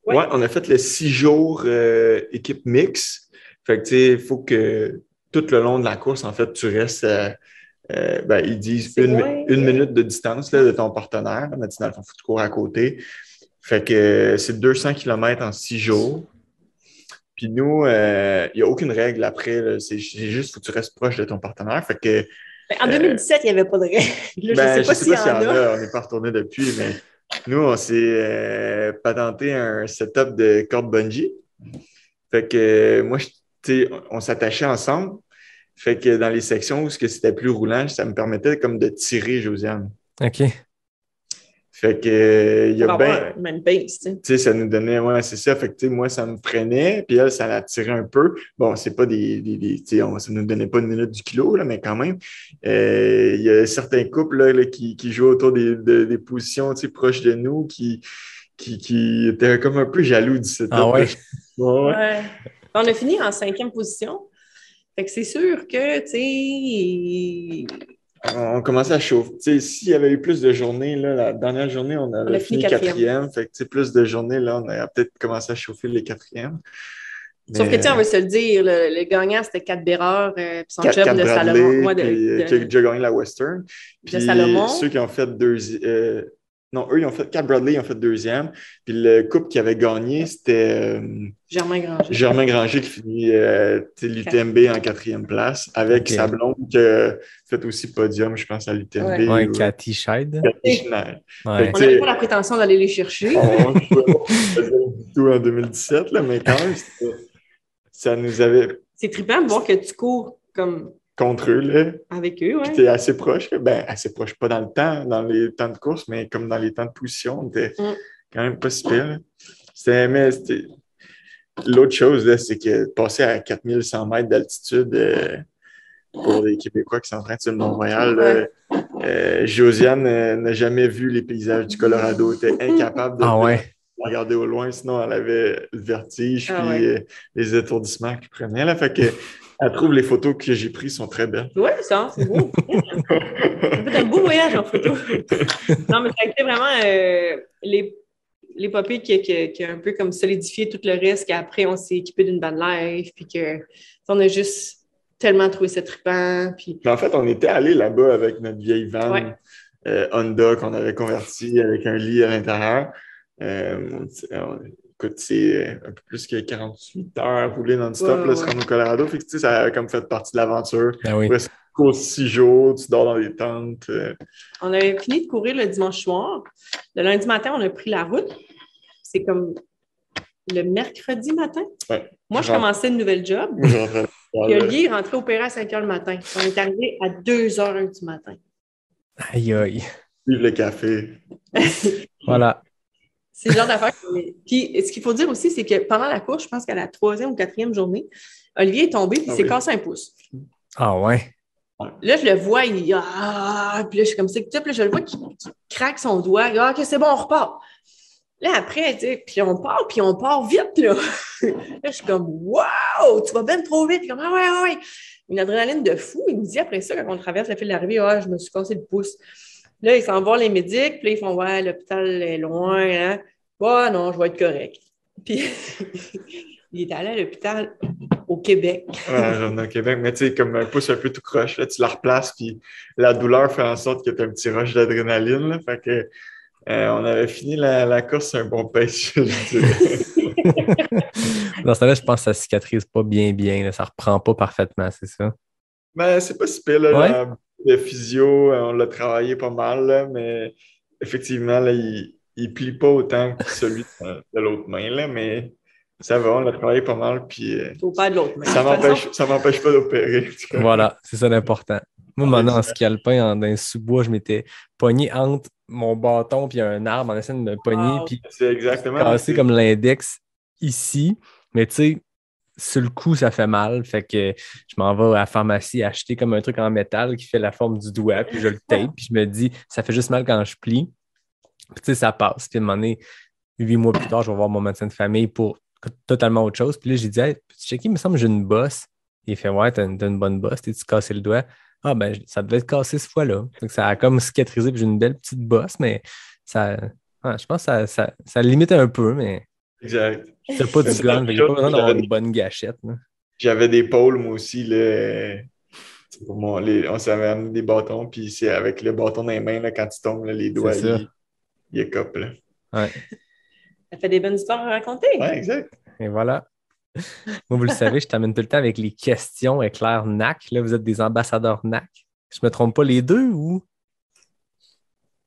Ouais, on a fait le 6 jours équipe mix. Fait que, tu sais, il faut que tout le long de la course, en fait, tu restes, ils disent une minute de distance là, de ton partenaire. Mais dans le fond, il faut que tu cours à côté. Fait que c'est 200 km en 6 jours. Puis nous, il n'y a aucune règle après. Là. C'est juste faut que tu restes proche de ton partenaire. Fait que, en 2017, il n'y avait pas de règle. Je ne sais pas s'il y en a. On n'est pas retourné depuis, mais nous, on s'est patenté un setup de corde bungee. Fait que moi, on s'attachait ensemble. Fait que dans les sections où c'était plus roulant, ça me permettait comme de tirer Josiane. OK. Fait que il y a bien. Même base, tu sais. Ça nous donnait, ouais, c'est ça. Fait que moi, ça me freinait, puis elle, ça la tirait un peu. Bon, c'est pas ça nous donnait pas une minute du kilo, là, mais quand même. Il y a certains couples là, qui jouent autour des positions proches de nous qui étaient comme un peu jaloux du setup. Ah ouais? Ouais. On a fini en 5e position. Fait que c'est sûr que, tu sais. On commençait à chauffer. S'il y avait eu plus de journées, là, la dernière journée, on avait fini 4e. Fait que plus de journées, là, on a peut-être commencé à chauffer les 4e. Sauf que, on va se le dire, le gagnant, c'était 4 Bérard, puis son chum de Salomon. Qui a déjà gagné la Western. Puis de Salomon. Ceux qui ont fait non, eux, ils ont fait 4 Bradley, ils ont fait 2e. Puis le couple qui avait gagné, c'était Germain Granger qui finit l'UTMB en 4e place avec sa blonde qui a fait aussi podium, je pense, à l'UTMB. Ouais, Cathy Scheid. Ouais. On n'avait pas la prétention d'aller les chercher. On ne pouvait pas faire du tout en 2017, là, mais quand même, ça nous avait... C'est trippant de voir que tu cours comme... contre eux, là. Avec eux, oui. Puis t'es assez proche, assez proche, pas dans le temps, dans les temps de course, mais comme dans les temps de position, on était quand même pas si pire. L'autre chose, là, c'est que passer à 4100 mètres d'altitude pour les Québécois qui s'entraînent sur le Mont-Royal, Josiane n'a jamais vu les paysages du Colorado, était incapable de regarder au loin, sinon elle avait le vertige les étourdissements qu'elle prenait. Là, fait que elle trouve les photos que j'ai prises sont très belles. Oui, ça, c'est beau. C'est un beau voyage en photo. Non, mais ça a été vraiment l'épopée qui a un peu comme solidifié tout le reste, qu'après, on s'est équipé d'une van life, puis qu'on a juste tellement trouvé ça trippant. Puis... Mais en fait, on était allé là-bas avec notre vieille van Honda qu'on avait convertie avec un lit à l'intérieur. Écoute, c'est un peu plus que 48 heures rouler non-stop, se rendre au Colorado. Fait que, ça a comme fait partie de l'aventure. Ben oui. Presque 6 jours, tu dors dans les tentes. On avait fini de courir le dimanche soir. Le lundi matin, on a pris la route. C'est comme le mercredi matin. Ouais. Moi, je commençais une nouvelle job. Moi, je rentrais à Puis Olivier est rentré opérer à 5 h le matin. On est arrivé à 2 h du matin. Aïe, aïe. Vive le café. Voilà. C'est le genre d'affaire. Puis, ce qu'il faut dire aussi, c'est que pendant la course, je pense qu'à la 3e ou 4e journée, Olivier est tombé et il s'est cassé un pouce. Ah ouais? Là, je le vois, puis là, je suis comme ça. Puis là, je le vois qui craque son doigt. Ah, OK, c'est bon, on repart. Là, après, tu sais, puis on part vite, là. Là, je suis comme, wow, tu vas bien trop vite. Il est comme, ah ouais. Une adrénaline de fou. Il me dit après ça, quand on traverse la file d'arrivée, je me suis cassé le pouce. Là, ils s'en vont voir les médics, puis là, ils font, ouais, l'hôpital est loin, hein. Ouais, non, je vais être correct. Puis, il est allé à l'hôpital au Québec. Ouais, j'en ai au Québec, mais tu sais, comme un pouce un peu tout croche, là, tu la replaces, puis la douleur fait en sorte que tu as un petit rush d'adrénaline, là. Fait que on avait fini la course sur un bon pace, je dirais. Dans ce cas-là, je pense que ça cicatrise pas bien, là. Ça reprend pas parfaitement, c'est ça? Ben, c'est pas si pire, là. Ouais? Le physio, on l'a travaillé pas mal, là, mais effectivement, là, il plie pas autant que celui de l'autre main, là, mais ça va, on l'a travaillé pas mal, puis Faut pas de l'autre main. ça m'empêche pas d'opérer. Voilà, c'est ça l'important. Moi, maintenant, en ski alpin, dans un sous-bois, je m'étais pogné entre mon bâton et un arbre en essayant de me pogner, puis C'est exactement. cassé comme l'index ici. Mais tu sais, sur le coup, ça fait mal. Fait que je m'en vais à la pharmacie acheter comme un truc en métal qui fait la forme du doigt, puis je le tape, puis je me dis, ça fait juste mal quand je plie. Puis tu sais, ça passe. Puis à un moment donné, 8 mois plus tard, je vais voir mon médecin de famille pour totalement autre chose. Puis là, j'ai dit, hey, peux-tu checker? Il me semble que j'ai une bosse. Il fait, ouais, t'as une bonne bosse. T'es-tu cassé le doigt? Ah, ben, ça devait être cassé cette fois-là. Donc, ça a comme cicatrisé, puis j'ai une belle petite bosse, mais ça, je pense que ça limite un peu, mais Exact. c'est pas du gun. Il n'y a pas besoin d'avoir une bonne gâchette. Là. J'avais des pôles, moi aussi, là. Pour moi, on s'avait amené des bâtons, puis c'est avec le bâton dans les mains, là, quand tu tombes, là, les doigts, ils écopent. Là. Ouais. Ça fait des bonnes histoires à raconter. Ouais, exact. Et voilà. Moi, vous le savez, je t'amène tout le temps avec les questions éclair NAC. Là, vous êtes des ambassadeurs NAC. Je me trompe pas, les deux ou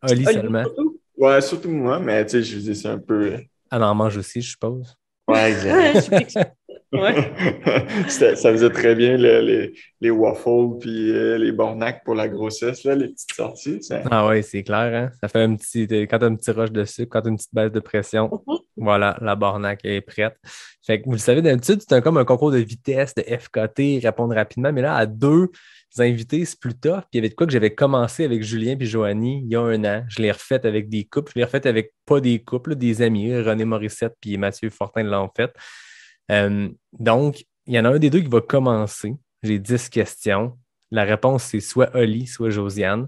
Oli seulement? Ouais, surtout moi, mais tu sais, je vous dis, c'est un peu. Elle en mange aussi, je suppose. Ouais, exact. Ouais. Ça faisait très bien les waffles puis les bornacs pour la grossesse, là, les petites sorties. Ça. Ah oui, c'est clair. Hein? Ça fait quand tu as un petit rush de sucre, quand tu as une petite baisse de pression, voilà, la bornac est prête. Fait que vous le savez, d'habitude, c'est comme un concours de vitesse, de FKT, répondre rapidement. Mais là, à 2 invités, c'est plus tough. Puis il y avait de quoi que j'avais commencé avec Julien et Joanie il y a 1 an. Je l'ai refait avec des couples. Je l'ai refait avec pas des couples, des amis. René Morissette puis Mathieu Fortin l'ont fait. Donc, il y en a un des deux qui va commencer. J'ai 10 questions. La réponse, c'est soit Oli, soit Josiane.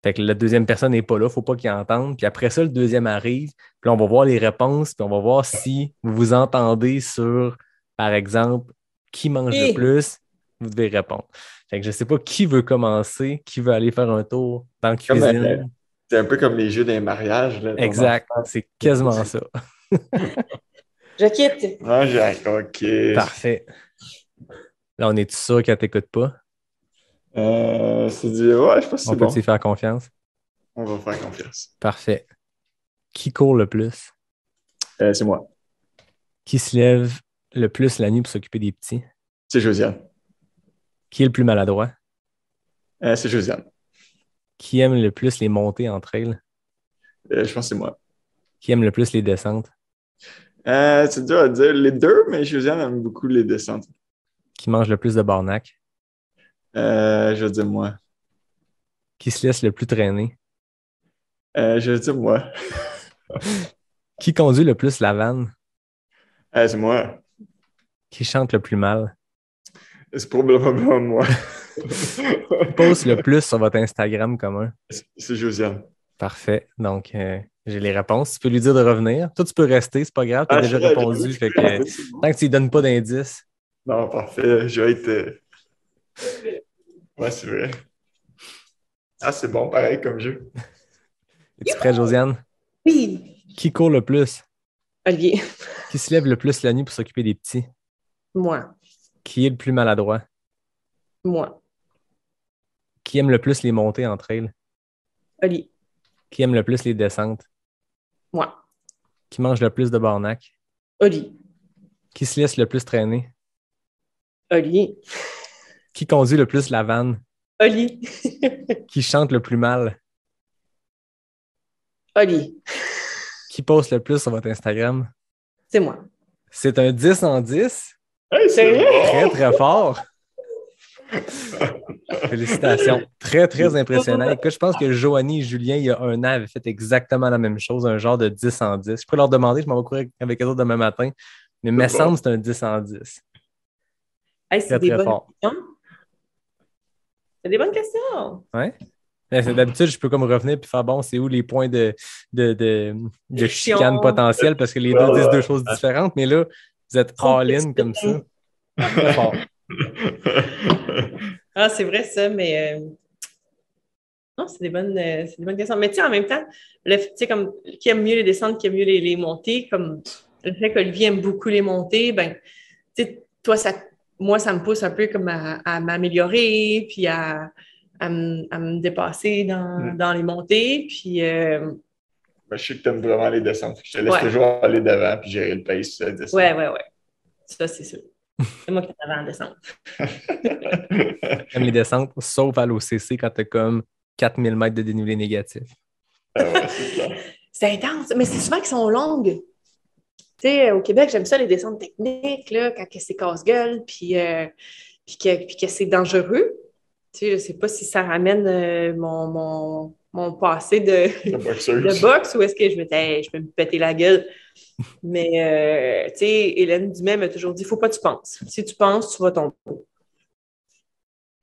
Fait que la deuxième personne n'est pas là, il ne faut pas qu'il entende. Puis après ça, le deuxième arrive. Puis là, on va voir les réponses, puis on va voir si vous vous entendez sur, par exemple, qui mange le plus. Vous devez répondre. Fait que je ne sais pas qui veut commencer, qui veut aller faire un tour dans la cuisine. C'est un peu comme les jeux des mariages. Là, exact, c'est quasiment ça. Je quitte. Ah, Jacques, OK. Parfait. Là, on est sûr qu'elle ne t'écoute pas? C'est dit, ouais, je pense que c'est bon. On peut-y faire confiance? On va faire confiance. Parfait. Qui court le plus? C'est moi. Qui se lève le plus la nuit pour s'occuper des petits? C'est Josiane. Qui est le plus maladroit? C'est Josiane. Qui aime le plus les montées entre elles? Je pense que c'est moi. Qui aime le plus les descentes? C'est dur à dire. Les deux, mais Josiane aime beaucoup les descentes. Qui mange le plus de barnac? Je veux dire moi. Qui se laisse le plus traîner? Je veux dire moi. Qui conduit le plus la vanne? C'est moi. Qui chante le plus mal? C'est probablement moi. Qui poste le plus sur votre Instagram commun? C'est Josiane. Parfait. Donc, j'ai les réponses. Tu peux lui dire de revenir. Toi, tu peux rester, c'est pas grave, tu as déjà répondu. Fait que, tant que tu lui donnes pas d'indices. Non, parfait. Je vais être. Ouais, c'est vrai. Ah, c'est bon, pareil comme jeu. Es-tu prête, Josiane? Oui. Qui court le plus? Olivier. Qui se lève le plus la nuit pour s'occuper des petits? Moi. Qui est le plus maladroit? Moi. Qui aime le plus les montées entre elles? Oli. Qui aime le plus les descentes? Moi. Qui mange le plus de barnac? Oli. Qui se laisse le plus traîner? Oli. Qui conduit le plus la vanne? Oli. Qui chante le plus mal? Oli. Qui poste le plus sur votre Instagram? C'est moi. C'est un 10 en 10. Hey, c'est Sérieux? Très, bon! très fort. Félicitations. Très, très impressionnant. Écoute, je pense que Joanie et Julien, il y a un an, avaient fait exactement la même chose, un genre de 10 en 10. Je pourrais leur demander, je m'en vais courir avec eux autres demain matin, mais il me semble que c'est un 10 en 10. Hey, Très, très fort. questions. C'est des bonnes questions. Ouais. D'habitude, je peux comme revenir et faire bon, c'est où les points de chicane potentielle parce que les deux disent deux choses différentes, mais là, vous êtes all-in comme ça. Très fort. Ah, c'est vrai ça, mais non, c'est des bonnes questions. Mais tu sais, en même temps, tu sais, comme qui aime mieux les descentes, qui aime mieux les montées, comme le fait qu'Olivier aime beaucoup les montées, ben, tu sais, toi, moi, ça me pousse un peu comme à m'améliorer, puis à me dépasser dans les montées, puis Je sais que tu aimes vraiment les descentes. Je te laisse toujours aller devant puis gérer le pace descente. Ouais. Ça, c'est sûr. C'est moi qui t'avais en descente. J'aime les descentes, sauf à l'OCC quand tu as comme 4000 mètres de dénivelé négatif. C'est clair. C'est intense, mais c'est souvent qu'ils sont longues. Tu sais, au Québec, j'aime ça, les descentes techniques, là, quand c'est casse-gueule, puis que c'est dangereux. Tu sais, je ne sais pas si ça ramène mon passé de boxe ou est-ce que je peux me péter la gueule. Mais, tu sais, Hélène Dumais m'a toujours dit, il ne faut pas que tu penses. Si tu penses, tu vas tomber.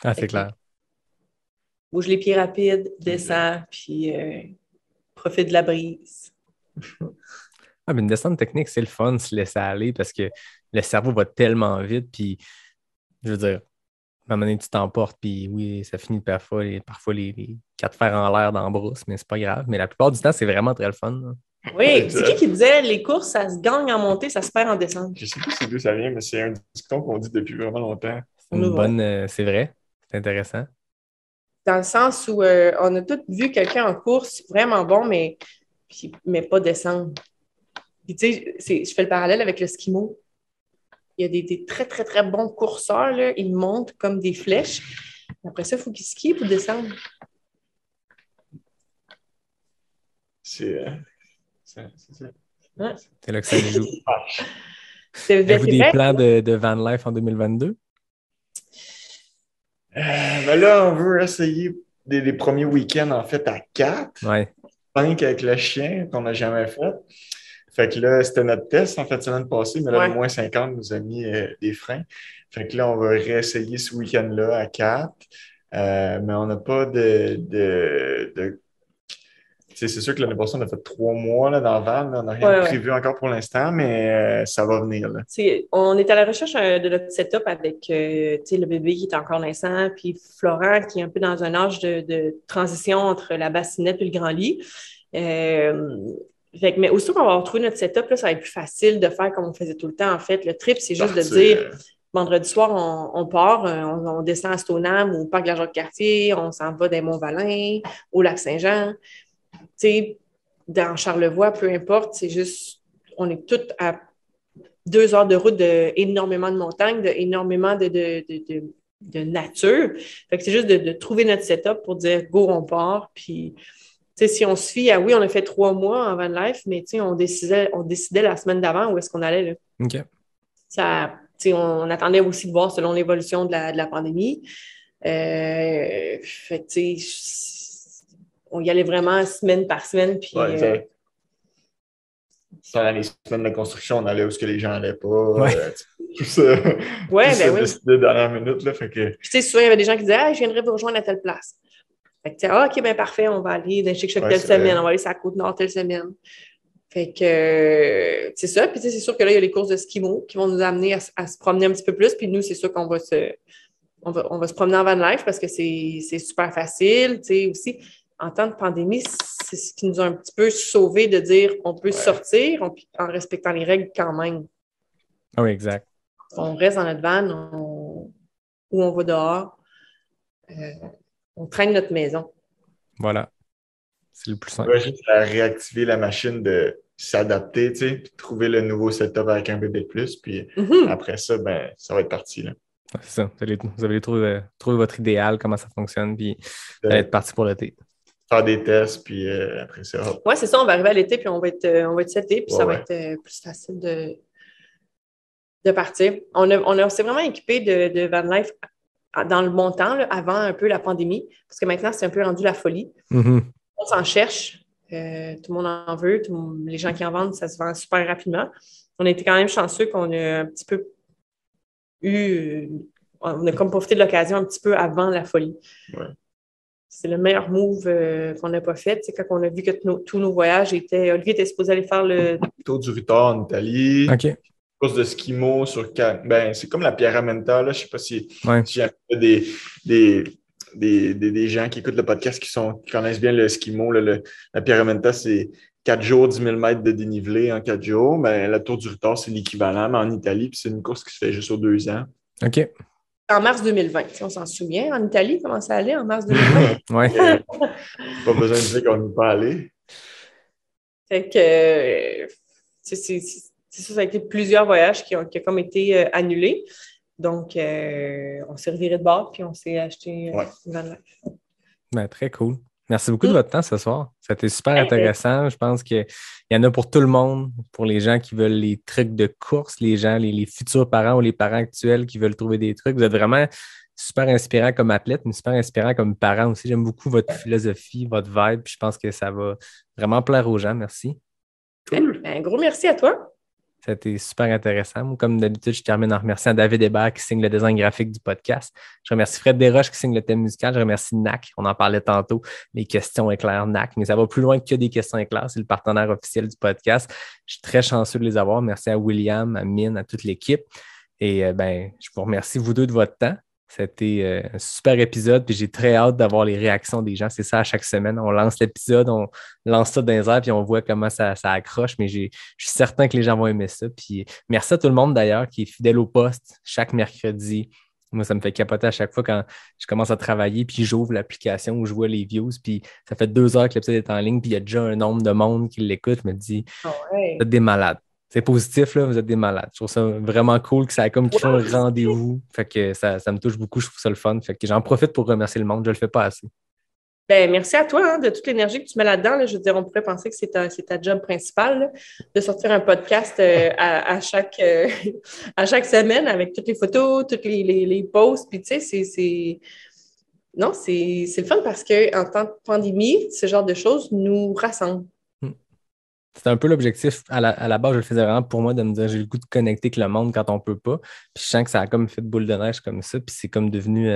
Ah, c'est clair. Bouge les pieds rapides, descends, puis profite de la brise. Ah, mais une descente technique, c'est le fun de se laisser aller parce que le cerveau va tellement vite, puis je veux dire, à un moment donné, tu t'emportes, puis oui, ça finit parfois les quatre fers en l'air dans la brousse, mais c'est pas grave. Mais la plupart du temps, c'est vraiment très le fun. Là. Oui, c'est qui disait les courses, ça se gagne en montée, ça se perd en descente? Je sais plus d'où ça vient, mais c'est un dicton qu'on dit depuis vraiment longtemps. C'est une bonne, c'est vrai, c'est intéressant. Dans le sens où on a tous vu quelqu'un en course vraiment bon, mais pas descendre. Puis tu sais, je fais le parallèle avec le skimo. Il y a des très, très, très bons courseurs, là. Ils montent comme des flèches. Après ça, il faut qu'ils skient pour descendre. C'est ça. Ouais. C'est là que ça se joue. Ben, Avez-vous des plans de van life en 2022? Mais là, on veut essayer des premiers week-ends, en fait, à 4. Ouais. 5 avec le chien, qu'on n'a jamais fait. Fait que là, c'était notre test en fait semaine passée, mais là, le moins 50 nous a mis des freins. Fait que là, on va réessayer ce week-end-là à 4. Mais on n'a pas c'est sûr que l'année passée, on a fait 3 mois là, dans le van. Là. On n'a rien prévu encore pour l'instant, mais ça va venir. Là. On est à la recherche de notre setup avec le bébé qui est encore naissant, puis Florent qui est un peu dans un âge de transition entre la bassinette et le grand lit. Mais aussitôt qu'on va retrouver notre setup, là, ça va être plus facile de faire comme on faisait tout le temps. En fait, le trip, c'est juste de dire vendredi soir, on part, on descend à Stoneham ou au parc de la Jacques-Cartier, on s'en va des Monts-Valin, au Lac-Saint-Jean. Tu sais, dans Charlevoix, peu importe, c'est juste, on est tous à 2 heures de route d'énormément de montagnes, énormément de nature. Fait que c'est juste de trouver notre setup pour dire go, on part. Puis, tu sais, si on se fie à oui, on a fait 3 mois en van life, mais tu sais, on décidait la semaine d'avant où est-ce qu'on allait. Là. OK. Ça, tu sais, on attendait aussi de voir selon l'évolution de la pandémie. Fait que, tu sais, on y allait vraiment semaine par semaine. Puis, dans les semaines de construction, on allait où les gens n'allaient pas. Tout ça. Décidé dernière minute. Là, fait que... Puis, tu sais, souvent, il y avait des gens qui disaient « je viendrais vous rejoindre à telle place. » Fait que, OK, bien parfait, on va aller dans Chic-Choc telle semaine, on va aller sur la Côte-Nord telle semaine. Fait que, c'est ça. Puis, tu sais, c'est sûr que là, il y a les courses de skimo qui vont nous amener à se promener un petit peu plus. Puis, nous, c'est sûr qu'on va on va se promener en van life parce que c'est super facile. Tu sais, aussi, en temps de pandémie, c'est ce qui nous a un petit peu sauvé de dire on peut sortir en respectant les règles quand même. Ah oui, exact. On reste dans notre van ou on va dehors. On traîne notre maison. Voilà. C'est le plus simple. On va juste réactiver la machine de s'adapter, tu sais, puis trouver le nouveau setup avec un bébé de plus. Puis après ça, ben, ça va être parti, là. C'est ça. Vous allez trouver votre idéal, comment ça fonctionne, puis ça va être parti pour l'été. Faire des tests, puis après ça, hop. Oui, c'est ça. On va arriver à l'été, puis on va être seté, puis ça va être plus facile de partir. On s'est vraiment équipé de van life dans le bon temps, là, avant un peu la pandémie, parce que maintenant, c'est un peu rendu la folie. On s'en cherche. Tout le monde en veut. Les gens qui en vendent, ça se vend super rapidement. On a été quand même chanceux qu'on a un petit peu on a comme profité de l'occasion un petit peu avant la folie. Ouais. C'est le meilleur move qu'on n'a pas fait. C'est quand on a vu que tous nos voyages étaient... Olivier était supposé aller faire le... Tour du Ritor en Italie. OK. Course de skimo sur... Ben, c'est comme la Pierramenta, là. Je sais pas si des gens qui écoutent le podcast qui connaissent bien le skimo. La Pierramenta, c'est 4 jours, 10 000 mètres de dénivelé en 4 jours. Ben, la Tour du Ritor, c'est l'équivalent, mais en Italie. Puis c'est une course qui se fait juste aux 2 ans. OK. En mars 2020, si on s'en souvient, en Italie, comment ça allait en mars 2020? Oui. Pas besoin de dire qu'on n'est pas allé. Fait que c'est ça, ça a été plusieurs voyages qui ont comme été annulés. Donc, on s'est reviré de bord puis on s'est acheté une van life. Ben, très cool. Merci beaucoup de votre temps ce soir. Ça a été super intéressant. Je pense qu'il y en a pour tout le monde, pour les gens qui veulent les trucs de course, les gens, les futurs parents ou les parents actuels qui veulent trouver des trucs. Vous êtes vraiment super inspirant comme athlète, mais super inspirant comme parent aussi. J'aime beaucoup votre philosophie, votre vibe. Puis je pense que ça va vraiment plaire aux gens. Merci. Cool. Un gros merci à toi. Ça a été super intéressant. Moi, comme d'habitude, je termine en remerciant David Hébert qui signe le design graphique du podcast. Je remercie Fred Desroches qui signe le thème musical. Je remercie NAC. On en parlait tantôt, les questions éclair NAC. Mais ça va plus loin que des questions éclairs. C'est le partenaire officiel du podcast. Je suis très chanceux de les avoir. Merci à William, à Mine, à toute l'équipe. Et je vous remercie, vous deux, de votre temps. C'était un super épisode, puis j'ai très hâte d'avoir les réactions des gens. C'est ça, à chaque semaine. On lance l'épisode, on lance ça dans les airs, puis on voit comment ça accroche. Mais je suis certain que les gens vont aimer ça. Puis merci à tout le monde, d'ailleurs, qui est fidèle au poste chaque mercredi. Moi, ça me fait capoter à chaque fois quand je commence à travailler, puis j'ouvre l'application où je vois les views, puis ça fait 2 heures que l'épisode est en ligne, puis il y a déjà un nombre de monde qui l'écoute. Je me dis, vous êtes des malades. C'est positif, là, vous êtes des malades. Je trouve ça vraiment cool que ça a comme créé un rendez-vous. Fait que ça me touche beaucoup, je trouve ça le fun. Fait que j'en profite pour remercier le monde, je le fais pas assez. Ben, merci à toi de toute l'énergie que tu mets là-dedans. Là. Je veux dire, on pourrait penser que c'est ta job principale là, de sortir un podcast à chaque semaine avec toutes les photos, toutes les posts. Puis tu sais, c'est le fun parce qu'en temps de pandémie, ce genre de choses nous rassemblent. C'était un peu l'objectif. À la base, je le faisais vraiment pour moi de me dire j'ai le goût de connecter avec le monde quand on peut pas. Puis je sens que ça a comme fait boule de neige comme ça. Puis c'est comme devenu...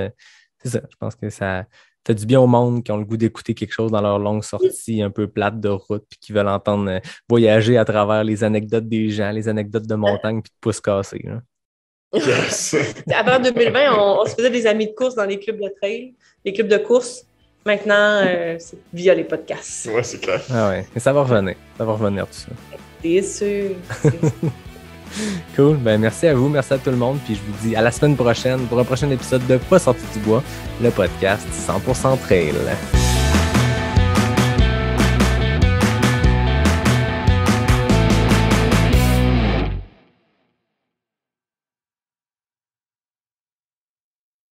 c'est ça. Je pense que ça fait du bien au monde qui ont le goût d'écouter quelque chose dans leur longue sortie un peu plate de route puis qui veulent entendre voyager à travers les anecdotes des gens, les anecdotes de montagne puis de pouces cassés. Là. Yes. Avant 2020, on se faisait des amis de course dans les clubs de trail, les clubs de course. Maintenant, c'est via les podcasts. Ouais, c'est clair. Ah ouais, mais ça va revenir. Ça va revenir tout ça. C'est sûr. Cool. Ben, merci à vous, merci à tout le monde. Puis je vous dis à la semaine prochaine pour un prochain épisode de Pas sorti du bois, le podcast 100% trail.